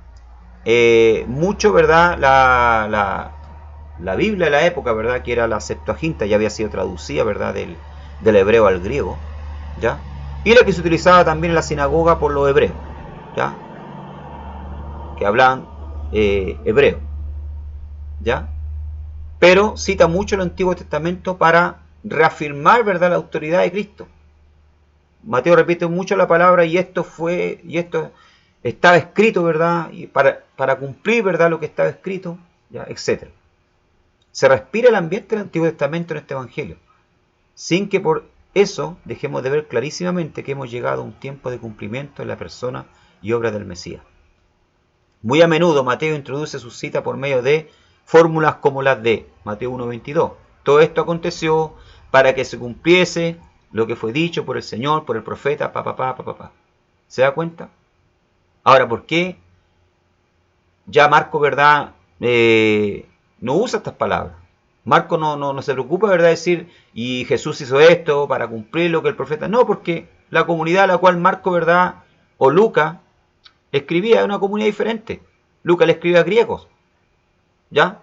mucho, ¿verdad?, la Biblia de la época, ¿verdad?, que era la Septuaginta, ya había sido traducida, ¿verdad?, del hebreo al griego, ¿ya? Y la que se utilizaba también en la sinagoga por los hebreos, ¿ya?, que hablaban hebreo, ¿ya? Pero cita mucho el Antiguo Testamento para reafirmar, ¿verdad?, la autoridad de Cristo. Mateo repite mucho la palabra y esto estaba escrito, ¿verdad?, y para cumplir, ¿verdad?, lo que estaba escrito, ¿ya?, etc. Se respira el ambiente del Antiguo Testamento en este Evangelio, sin que por eso dejemos de ver clarísimamente que hemos llegado a un tiempo de cumplimiento en la persona y obra del Mesías. Muy a menudo Mateo introduce su cita por medio de fórmulas como las de Mateo 1:22. Todo esto aconteció para que se cumpliese lo que fue dicho por el Señor, por el profeta, ¿Se da cuenta? Ahora, ¿por qué ya Marco, verdad, no usa estas palabras? Marco no se preocupa, ¿verdad?, decir, y Jesús hizo esto para cumplir lo que el profeta. No, porque la comunidad a la cual Marco, ¿verdad?, o Lucas escribía es una comunidad diferente. Lucas le escribe a griegos, ¿ya?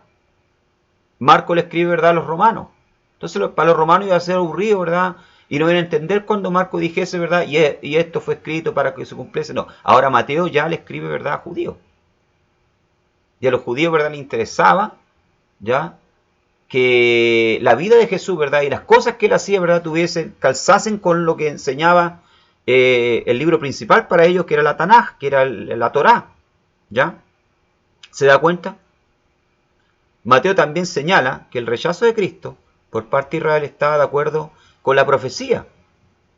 Marco le escribe, ¿verdad?, a los romanos. Entonces, para los romanos iba a ser aburrido, ¿verdad?, y no iban a entender cuando Marco dijese, ¿verdad?, y esto fue escrito para que se cumpliese. No, ahora Mateo ya le escribe, ¿verdad?, a judíos. Y a los judíos, ¿verdad?, les interesaba, ¿ya?, que la vida de Jesús, ¿verdad?, y las cosas que él hacía, ¿verdad?, calzasen con lo que enseñaba el libro principal para ellos, que era la Tanaj, que era la Torá, ¿ya? ¿Se da cuenta? Mateo también señala que el rechazo de Cristo por parte de Israel estaba de acuerdo con la profecía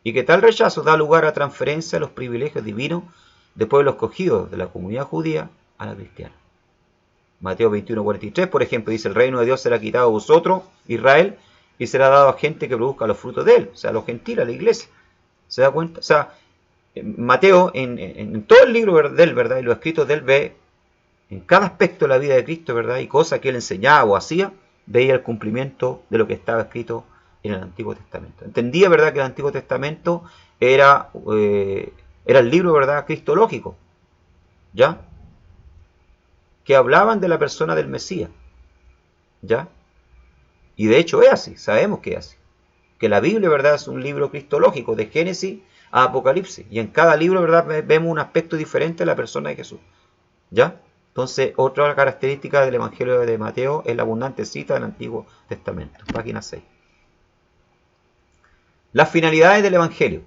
y que tal rechazo da lugar a transferencia de los privilegios divinos de pueblos escogidos de la comunidad judía a la cristiana. Mateo 21:43, por ejemplo, dice: el reino de Dios será quitado a vosotros, Israel, y será dado a gente que produzca los frutos de él, o sea, a los gentiles, a la iglesia. ¿Se da cuenta? O sea, Mateo, en todo el libro de él, ¿verdad?, y los escritos de él, ve en cada aspecto de la vida de Cristo, ¿verdad?, y cosas que él enseñaba o hacía, veía el cumplimiento de lo que estaba escrito en el Antiguo Testamento. Entendía, ¿verdad?, que el Antiguo Testamento era el libro, ¿verdad?, cristológico, ¿ya?, que hablaban de la persona del Mesías, ¿ya? Y de hecho es así, sabemos que es así. Que la Biblia, ¿verdad?, es un libro cristológico, de Génesis a Apocalipsis. Y en cada libro, ¿verdad?, vemos un aspecto diferente de la persona de Jesús, ¿ya? Entonces, otra característica del Evangelio de Mateo es la abundante cita del Antiguo Testamento. Página 6. Las finalidades del Evangelio.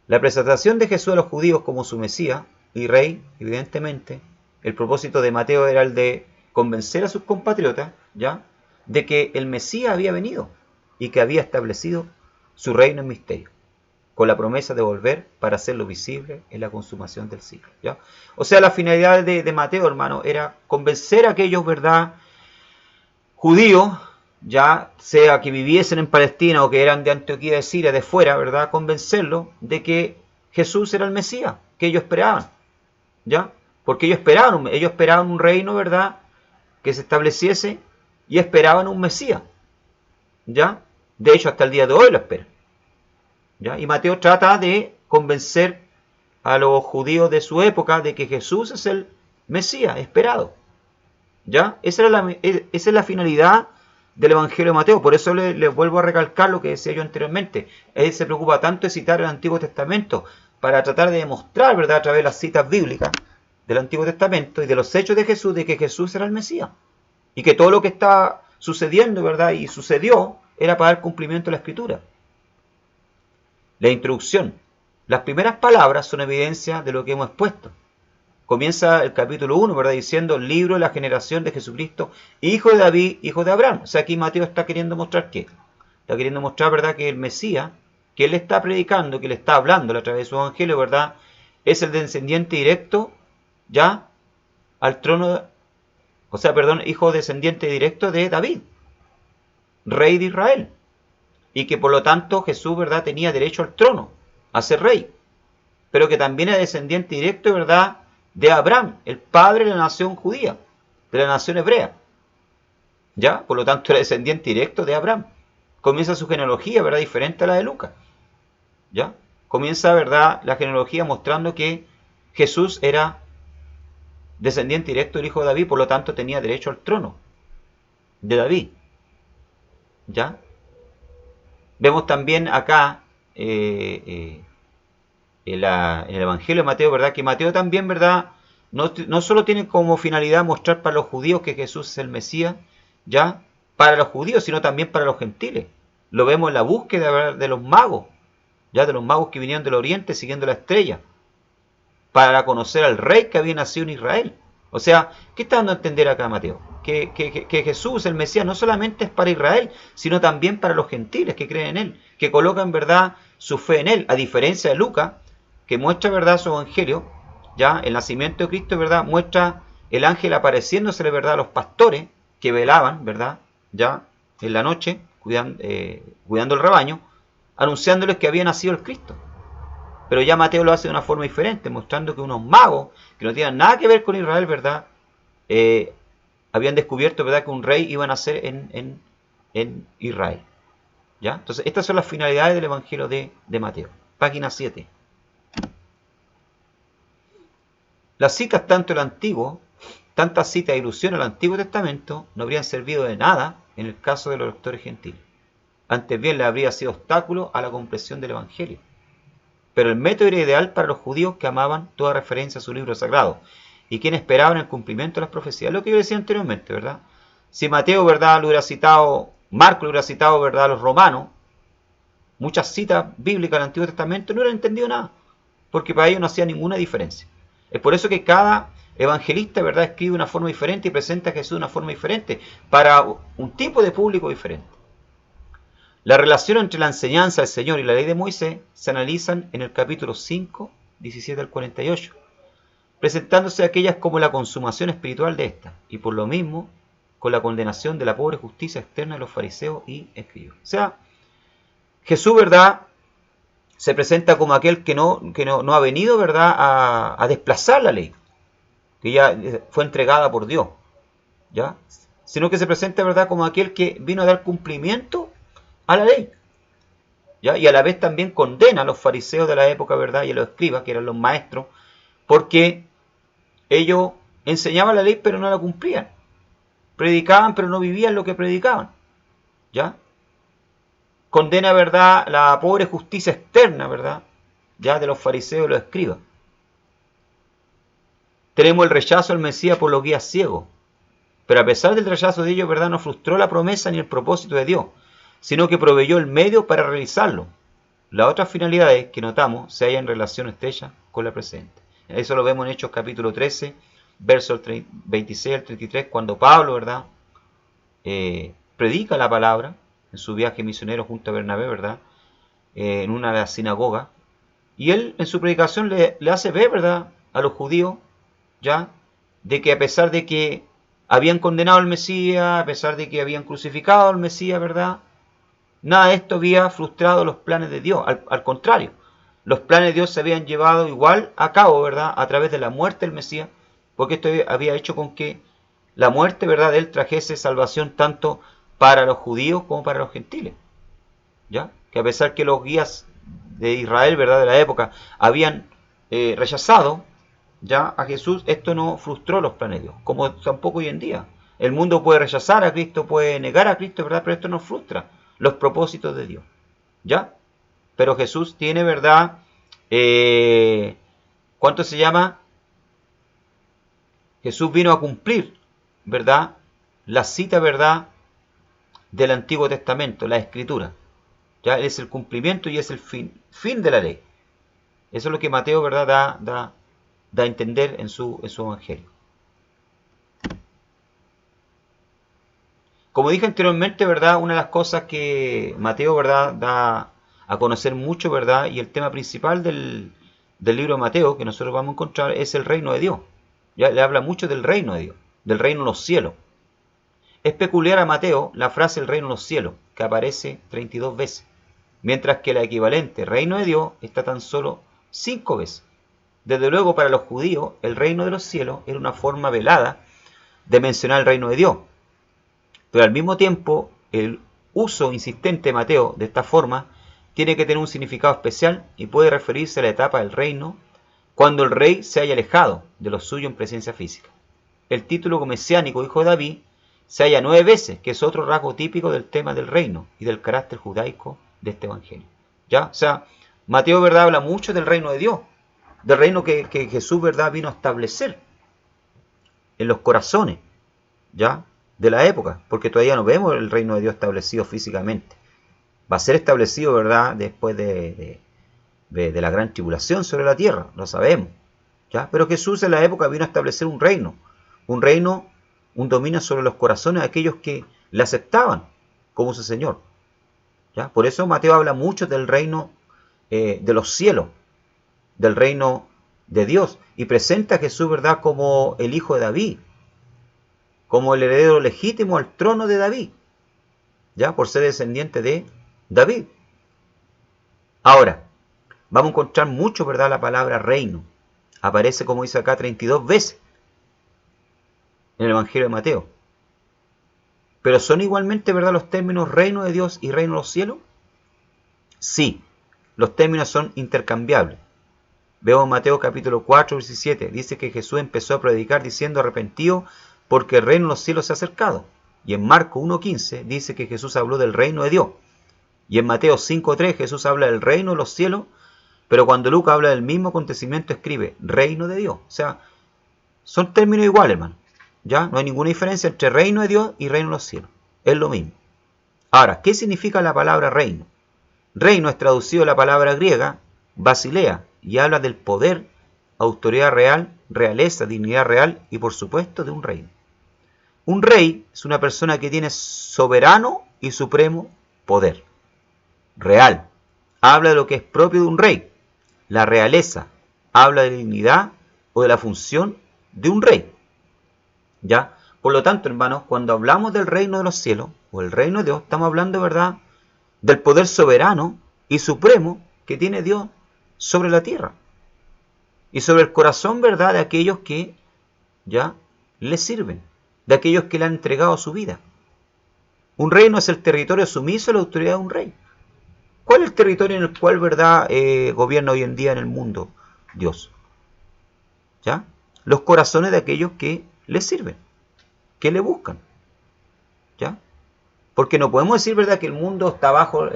La presentación de Jesús a los judíos como su Mesías y Rey, evidentemente. El propósito de Mateo era el de convencer a sus compatriotas, ¿ya?, de que el Mesías había venido y que había establecido su reino en misterio, con la promesa de volver para hacerlo visible en la consumación del siglo, ¿ya? O sea, la finalidad de Mateo, hermano, era convencer a aquellos, ¿verdad?, judíos, ya sea que viviesen en Palestina o que eran de Antioquía de Siria, de fuera, ¿verdad?, convencerlos de que Jesús era el Mesías, que ellos esperaban, ¿ya? Porque ellos esperaban un reino, ¿verdad?, que se estableciese, y esperaban un Mesías, ¿ya? De hecho, hasta el día de hoy lo esperan, ¿ya? Y Mateo trata de convencer a los judíos de su época de que Jesús es el Mesías esperado, ¿ya? Esa es la finalidad del Evangelio de Mateo. Por eso les vuelvo a recalcar lo que decía yo anteriormente. Él se preocupa tanto de citar el Antiguo Testamento para tratar de demostrar, ¿verdad?, a través de las citas bíblicas del Antiguo Testamento y de los hechos de Jesús, de que Jesús era el Mesías. Y que todo lo que está sucediendo, ¿verdad?, y sucedió, era para dar cumplimiento a la Escritura. La introducción. Las primeras palabras son evidencia de lo que hemos expuesto. Comienza el capítulo 1, ¿verdad?, diciendo: libro de la generación de Jesucristo, hijo de David, hijo de Abraham. O sea, aquí Mateo está queriendo mostrar ¿qué? Está queriendo mostrar, ¿verdad?, que el Mesías, que él está predicando, que él está hablando a través de su evangelio, ¿verdad?, es el descendiente directo, ya, al trono, hijo descendiente directo de David, rey de Israel. Y que por lo tanto Jesús, ¿verdad?, tenía derecho al trono, a ser rey. Pero que también es descendiente directo, ¿verdad?, de Abraham, el padre de la nación judía, de la nación hebrea. ¿Ya? Por lo tanto, era descendiente directo de Abraham. Comienza su genealogía, ¿verdad?, diferente a la de Lucas. ¿Ya? Comienza, ¿verdad?, la genealogía mostrando que Jesús era descendiente directo del hijo de David, por lo tanto tenía derecho al trono de David. ¿Ya? Vemos también acá en el Evangelio de Mateo, ¿verdad?, que Mateo también, ¿verdad?, no solo tiene como finalidad mostrar para los judíos que Jesús es el Mesías, ya, para los judíos, sino también para los gentiles. Lo vemos en la búsqueda de los magos, ya, de los magos que vinieron del oriente siguiendo la estrella, para conocer al rey que había nacido en Israel. O sea, ¿qué está dando a entender acá Mateo? Que Jesús, el Mesías, no solamente es para Israel, sino también para los gentiles que creen en él, que colocan, ¿verdad?, su fe en él, a diferencia de Lucas, que muestra, ¿verdad?, su evangelio ya el nacimiento de Cristo, ¿verdad?, muestra el ángel apareciéndosele, ¿verdad?, a los pastores que velaban, ¿verdad?, ya en la noche, cuidando el rebaño, anunciándoles que había nacido el Cristo. Pero ya Mateo lo hace de una forma diferente, mostrando que unos magos, que no tenían nada que ver con Israel, ¿verdad?, habían descubierto, ¿verdad?, que un rey iba a nacer en Israel. ¿Ya? Entonces, estas son las finalidades del Evangelio de Mateo. Página 7. Las citas tanto del Antiguo, tantas citas e ilusiones al Antiguo Testamento, no habrían servido de nada en el caso de los lectores gentiles. Antes bien, le habría sido obstáculo a la comprensión del Evangelio. Pero el método era ideal para los judíos que amaban toda referencia a su libro sagrado y quienes esperaban el cumplimiento de las profecías. Lo que yo decía anteriormente, ¿verdad? Si Mateo, ¿verdad?, lo hubiera citado, Marco lo hubiera citado, ¿verdad?, a los romanos, muchas citas bíblicas del Antiguo Testamento, no hubieran entendido nada, porque para ellos no hacía ninguna diferencia. Es por eso que cada evangelista, ¿verdad?, escribe de una forma diferente y presenta a Jesús de una forma diferente, para un tipo de público diferente. La relación entre la enseñanza del Señor y la ley de Moisés se analizan en el capítulo 5, 17 al 48, presentándose aquellas como la consumación espiritual de esta, y por lo mismo con la condenación de la pobre justicia externa de los fariseos y escribas. O sea, Jesús, ¿verdad?, se presenta como aquel que no ha venido, ¿verdad?, a desplazar la ley, que ya fue entregada por Dios, ¿ya?, sino que se presenta, ¿verdad?, como aquel que vino a dar cumplimiento a la ley, ¿ya?, y a la vez también condena a los fariseos de la época, ¿verdad?, y a los escribas, que eran los maestros, porque ellos enseñaban la ley pero no la cumplían, predicaban pero no vivían lo que predicaban, ¿ya? Condena, ¿verdad?, la pobre justicia externa, ¿verdad?, ya, de los fariseos y los escribas. Tenemos el rechazo al Mesías por los guías ciegos, pero a pesar del rechazo de ellos, ¿verdad?, no frustró la promesa ni el propósito de Dios, sino que proveyó el medio para realizarlo. Las otras finalidades que notamos se hallan en relación estrecha con la presente. Eso lo vemos en Hechos capítulo 13, versos 26 al 33, cuando Pablo, ¿verdad?, predica la palabra en su viaje misionero junto a Bernabé, ¿verdad?, en una de las sinagogas, y él en su predicación le hace ver, ¿verdad?, a los judíos, ya, de que a pesar de que habían condenado al Mesías, a pesar de que habían crucificado al Mesías, ¿verdad?, nada de esto había frustrado los planes de Dios. Al contrario, los planes de Dios se habían llevado igual a cabo, ¿verdad?, a través de la muerte del Mesías, porque esto había hecho con que la muerte, ¿verdad?, de él trajese salvación tanto para los judíos como para los gentiles, ¿ya? Que a pesar que los guías de Israel, ¿verdad?, de la época, habían rechazado, ya, a Jesús, esto no frustró los planes de Dios, como tampoco hoy en día. El mundo puede rechazar a Cristo, puede negar a Cristo, ¿verdad?, pero esto no frustra los propósitos de Dios, ¿ya? Pero Jesús tiene, ¿verdad?, ¿cuánto se llama? Jesús vino a cumplir, ¿verdad?, la cita, ¿verdad?, del Antiguo Testamento, la Escritura. Ya es el cumplimiento y es el fin de la ley. Eso es lo que Mateo, ¿verdad?, da a entender en su evangelio. Como dije anteriormente, ¿verdad?, una de las cosas que Mateo, ¿verdad?, da a conocer mucho, ¿verdad?, y el tema principal del libro de Mateo que nosotros vamos a encontrar es el reino de Dios. Ya le habla mucho del reino de Dios, del reino de los cielos. Es peculiar a Mateo la frase el reino de los cielos, que aparece 32 veces, mientras que la equivalente reino de Dios está tan solo 5 veces. Desde luego, para los judíos, el reino de los cielos era una forma velada de mencionar el reino de Dios. Pero al mismo tiempo, el uso insistente de Mateo de esta forma tiene que tener un significado especial y puede referirse a la etapa del reino cuando el rey se haya alejado de lo suyo en presencia física. El título mesiánico hijo de David se halla 9 veces, que es otro rasgo típico del tema del reino y del carácter judaico de este evangelio. ¿Ya? O sea, Mateo, ¿verdad?, habla mucho del reino de Dios, del reino que Jesús, ¿verdad?, vino a establecer en los corazones, ¿ya?, de la época, porque todavía no vemos el reino de Dios establecido físicamente. Va a ser establecido, ¿verdad?, después de la gran tribulación sobre la tierra, lo sabemos, ¿ya? Pero Jesús en la época vino a establecer un reino, un dominio sobre los corazones de aquellos que le aceptaban como su Señor, ¿ya? Por eso Mateo habla mucho del reino de los cielos, del reino de Dios y presenta a Jesús, ¿verdad?, como el hijo de David, como el heredero legítimo al trono de David, ya, por ser descendiente de David. Ahora, vamos a encontrar mucho, ¿verdad?, la palabra reino. Aparece, como dice acá, 32 veces en el Evangelio de Mateo. Pero ¿son igualmente, ¿verdad?, los términos reino de Dios y reino de los cielos? Sí, los términos son intercambiables. Vemos en Mateo capítulo 4, 17. Dice que Jesús empezó a predicar diciendo: arrepentido porque el reino de los cielos se ha acercado. Y en Marcos 1.15 dice que Jesús habló del reino de Dios. Y en Mateo 5.3 Jesús habla del reino de los cielos, pero cuando Lucas habla del mismo acontecimiento escribe reino de Dios. O sea, son términos iguales, hermano. ¿Ya? No hay ninguna diferencia entre reino de Dios y reino de los cielos. Es lo mismo. Ahora, ¿qué significa la palabra reino? Reino es traducido de la palabra griega basilea y habla del poder, autoridad real, realeza, dignidad real y por supuesto de un reino. Un rey es una persona que tiene soberano y supremo poder. Real habla de lo que es propio de un rey. La realeza habla de la dignidad o de la función de un rey. ¿Ya? Por lo tanto, hermanos, cuando hablamos del reino de los cielos o el reino de Dios, estamos hablando, ¿verdad?, del poder soberano y supremo que tiene Dios sobre la tierra y sobre el corazón, ¿verdad?, de aquellos que ya le sirven, de aquellos que le han entregado su vida. Un reino es el territorio sumiso a la autoridad de un rey. ¿Cuál es el territorio en el cual, ¿verdad?, gobierna hoy en día en el mundo Dios? ¿Ya? Los corazones de aquellos que le sirven, que le buscan. ¿Ya? Porque no podemos decir, ¿verdad?, que el mundo está bajo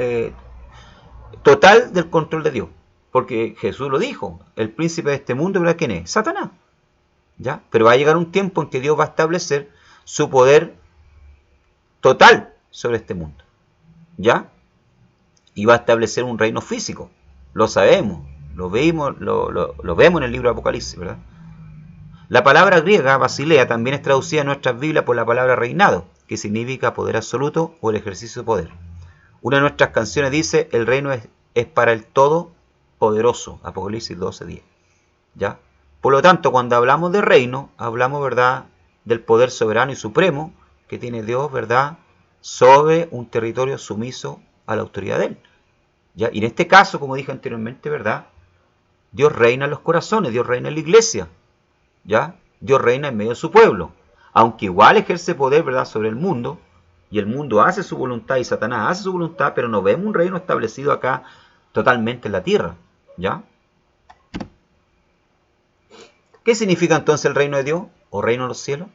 total del control de Dios. Porque Jesús lo dijo, el príncipe de este mundo, ¿verdad?, ¿quién es? Satanás. ¿Ya? Pero va a llegar un tiempo en que Dios va a establecer su poder total sobre este mundo. ¿Ya? Y va a establecer un reino físico. Lo sabemos, lo vemos en el libro de Apocalipsis, ¿verdad? La palabra griega, basilea, también es traducida en nuestras Biblias por la palabra reinado, que significa poder absoluto o el ejercicio de poder. Una de nuestras canciones dice: el reino es para el Todopoderoso, Apocalipsis 12:10. ¿Ya? Por lo tanto, cuando hablamos de reino, hablamos, ¿verdad?, del poder soberano y supremo que tiene Dios, ¿verdad?, sobre un territorio sumiso a la autoridad de Él. ¿Ya? Y en este caso, como dije anteriormente, ¿verdad?, Dios reina en los corazones, Dios reina en la iglesia. ¿Ya? Dios reina en medio de su pueblo. Aunque igual ejerce poder, ¿verdad?, sobre el mundo, y el mundo hace su voluntad y Satanás hace su voluntad, pero no vemos un reino establecido acá totalmente en la tierra. ¿Ya? ¿Qué significa entonces el reino de Dios o reino de los cielos?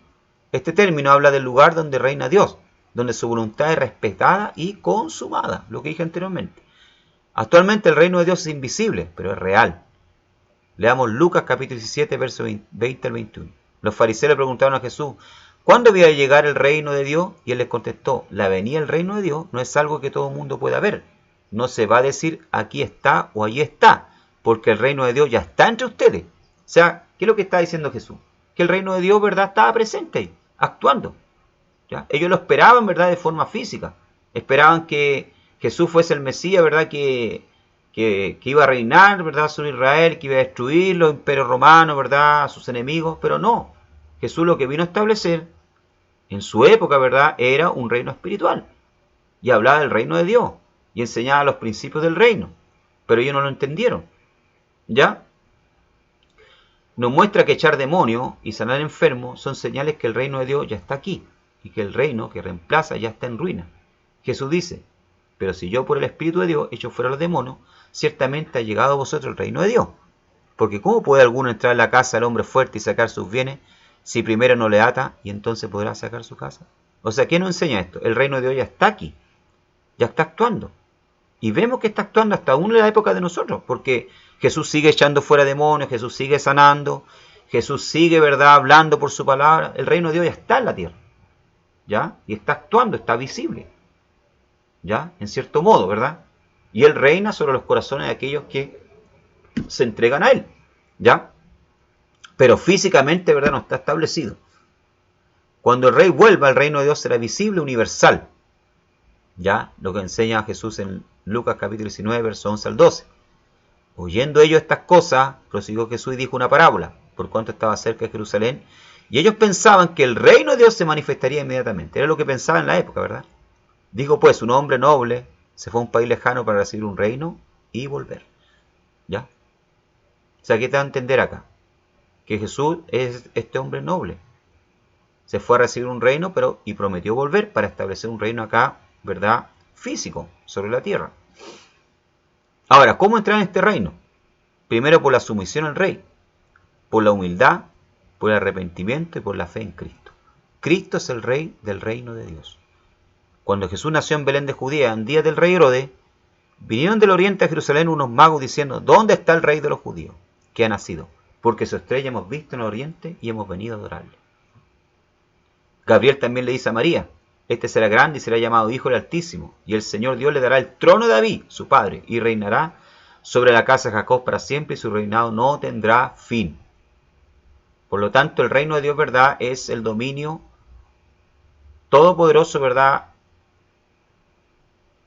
Este término habla del lugar donde reina Dios, donde su voluntad es respetada y consumada, lo que dije anteriormente. Actualmente el reino de Dios es invisible, pero es real. Leamos Lucas capítulo 17, versos 20 al 21. Los fariseos le preguntaron a Jesús: ¿cuándo había de llegar el reino de Dios? Y él les contestó: la venida del reino de Dios no es algo que todo el mundo pueda ver. No se va a decir aquí está o allí está, porque el reino de Dios ya está entre ustedes. O sea, ¿qué es lo que está diciendo Jesús? Que el reino de Dios, ¿verdad?, estaba presente ahí, actuando. ¿Ya? Ellos lo esperaban, ¿verdad?, de forma física. Esperaban que Jesús fuese el Mesías, ¿verdad?, que iba a reinar, ¿verdad?, sobre Israel, que iba a destruir los imperios romanos, ¿verdad?, a sus enemigos, pero no. Jesús lo que vino a establecer en su época, ¿verdad?, era un reino espiritual. Y hablaba del reino de Dios y enseñaba los principios del reino. Pero ellos no lo entendieron. ¿Ya? Nos muestra que echar demonios y sanar enfermos son señales que el reino de Dios ya está aquí y que el reino que reemplaza ya está en ruina. Jesús dice: pero si yo por el Espíritu de Dios echo fuera los demonios, ciertamente ha llegado a vosotros el reino de Dios. Porque ¿cómo puede alguno entrar en la casa del hombre fuerte y sacar sus bienes si primero no le ata y entonces podrá sacar su casa? O sea, ¿qué nos enseña esto? El reino de Dios ya está aquí, ya está actuando. Y vemos que está actuando hasta aún en la época de nosotros, porque Jesús sigue echando fuera demonios, Jesús sigue sanando, Jesús sigue, ¿verdad?, hablando por su palabra. El reino de Dios ya está en la tierra, ¿ya? Y está actuando, está visible, ¿ya? En cierto modo, ¿verdad? Y Él reina sobre los corazones de aquellos que se entregan a Él, ¿ya? Pero físicamente, ¿verdad?, no está establecido. Cuando el Rey vuelva, el reino de Dios será visible, universal, ¿ya? Lo que enseña Jesús en Lucas capítulo 19, versos 11 al 12. Oyendo ellos estas cosas, prosiguió Jesús y dijo una parábola, por cuanto estaba cerca de Jerusalén, y ellos pensaban que el reino de Dios se manifestaría inmediatamente. Era lo que pensaban en la época, ¿verdad? Dijo pues, un hombre noble se fue a un país lejano para recibir un reino y volver. ¿Ya? O sea, ¿qué te va a entender acá? Que Jesús es este hombre noble. Se fue a recibir un reino, y prometió volver para establecer un reino acá, ¿verdad? Físico, sobre la tierra. Ahora, ¿cómo entrar en este reino? Primero por la sumisión al rey, por la humildad, por el arrepentimiento y por la fe en Cristo. Cristo es el rey del reino de Dios. Cuando Jesús nació en Belén de Judea, en días del rey Herodes, vinieron del oriente a Jerusalén unos magos diciendo, ¿dónde está el rey de los judíos que ha nacido? Porque su estrella hemos visto en el oriente y hemos venido a adorarle. Gabriel también le dice a María, este será grande y será llamado Hijo del Altísimo, y el Señor Dios le dará el trono de David, su padre, y reinará sobre la casa de Jacob para siempre, y su reinado no tendrá fin. Por lo tanto, el reino de Dios, ¿verdad?, es el dominio todopoderoso, ¿verdad?,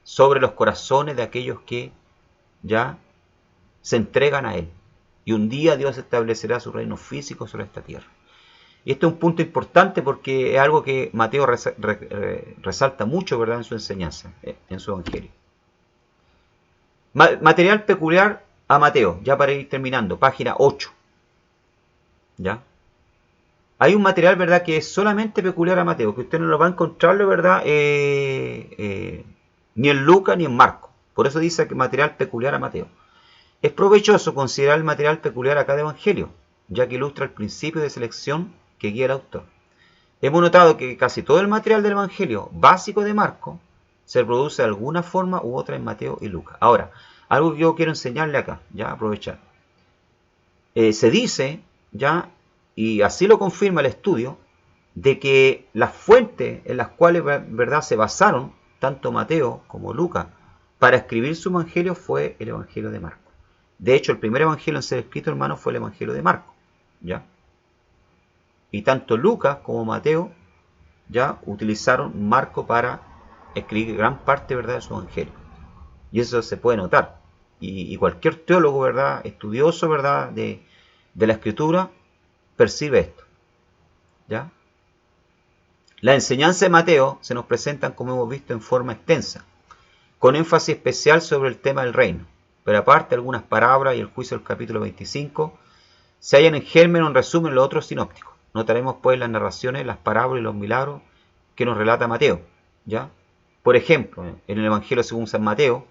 sobre los corazones de aquellos que ya se entregan a Él. Y un día Dios establecerá su reino físico sobre esta tierra. Y este es un punto importante porque es algo que Mateo resalta mucho, ¿verdad?, en su enseñanza, en su evangelio. Material peculiar a Mateo, ya para ir terminando, página 8. ¿Ya? Hay un material, ¿verdad?, que es solamente peculiar a Mateo, que usted no lo va a encontrar, ¿verdad?, ni en Lucas ni en Marcos. Por eso dice que material peculiar a Mateo. Es provechoso considerar el material peculiar a cada evangelio, ya que ilustra el principio de selección que guía el autor. Hemos notado que casi todo el material del evangelio básico de Marcos se produce de alguna forma u otra en Mateo y Lucas. Ahora, algo que yo quiero enseñarle acá, ya aprovechar. Se dice, ya, y así lo confirma el estudio, de que las fuentes en las cuales, ¿verdad?, se basaron tanto Mateo como Lucas para escribir su evangelio fue el evangelio de Marcos. De hecho, el primer evangelio en ser escrito, hermano, fue el evangelio de Marcos, ¿ya? Y tanto Lucas como Mateo ya utilizaron Marcos para escribir gran parte, ¿verdad?, de su evangelio. Y eso se puede notar. Y cualquier teólogo, ¿verdad?, estudioso, ¿verdad?, de la escritura, percibe esto, ¿ya? La enseñanza de Mateo se nos presentan, como hemos visto, en forma extensa, con énfasis especial sobre el tema del reino. Pero aparte, algunas palabras y el juicio del capítulo 25 se hallan en germen o en resumen en los otros sinópticos. Notaremos pues las narraciones, las parábolas y los milagros que nos relata Mateo, ¿ya? Por ejemplo, en el Evangelio según San Mateo,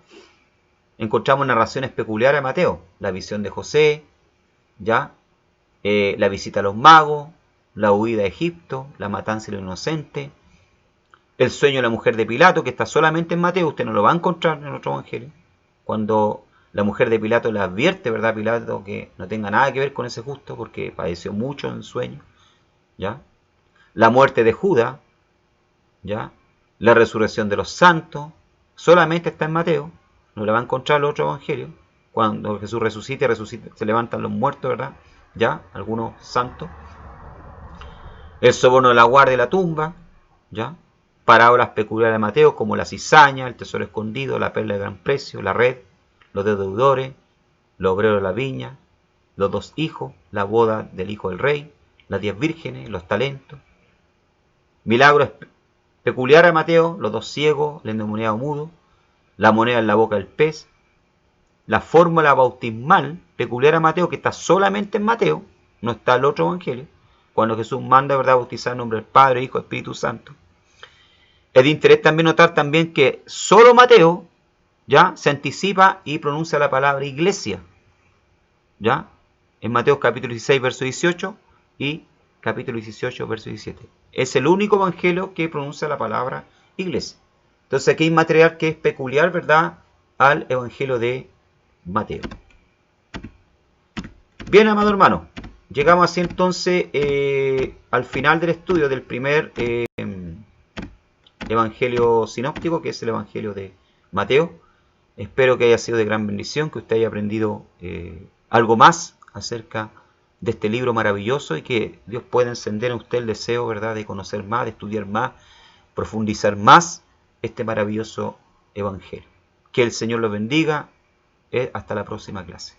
encontramos narraciones peculiares a Mateo, la visión de José, ¿ya?, la visita a los magos, la huida de Egipto, la matanza de los inocentes, el sueño de la mujer de Pilato, que está solamente en Mateo, usted no lo va a encontrar en otro evangelio, cuando la mujer de Pilato le advierte, ¿verdad?, a Pilato que no tenga nada que ver con ese justo porque padeció mucho en el sueño, ¿ya? La muerte de Judas, ¿ya?, la resurrección de los santos, solamente está en Mateo, no la va a encontrar en el otro evangelio, cuando Jesús resucita, se levantan los muertos, ¿verdad?, ya, algunos santos. El soborno de la guardia y la tumba, ¿ya? Parábolas peculiares de Mateo como la cizaña, el tesoro escondido, la perla de gran precio, la red, los deudores, los obreros de la viña, los 2 hijos, la boda del hijo del rey, las 10 vírgenes, los talentos. Milagros peculiares a Mateo, los 2 ciegos, el endemoniado mudo, la moneda en la boca del pez, la fórmula bautismal peculiar a Mateo, que está solamente en Mateo, no está en el otro evangelio, cuando Jesús manda, ¿verdad?, bautizar en nombre del Padre, Hijo y Espíritu Santo. Es de interés también notar también que solo Mateo, ya, se anticipa y pronuncia la palabra iglesia, ya, en Mateo capítulo 16, verso 18 y capítulo 18, verso 17. Es el único evangelio que pronuncia la palabra iglesia. Entonces aquí hay material que es peculiar, ¿verdad?, al evangelio de Mateo. Bien, amado hermano, llegamos así entonces al final del estudio del primer evangelio sinóptico, que es el evangelio de Mateo. Espero que haya sido de gran bendición, que usted haya aprendido algo más acerca de este libro maravilloso y que Dios pueda encender en usted el deseo, ¿verdad?, de conocer más, de estudiar más, profundizar más este maravilloso evangelio. Que el Señor lo bendiga. Hasta la próxima clase.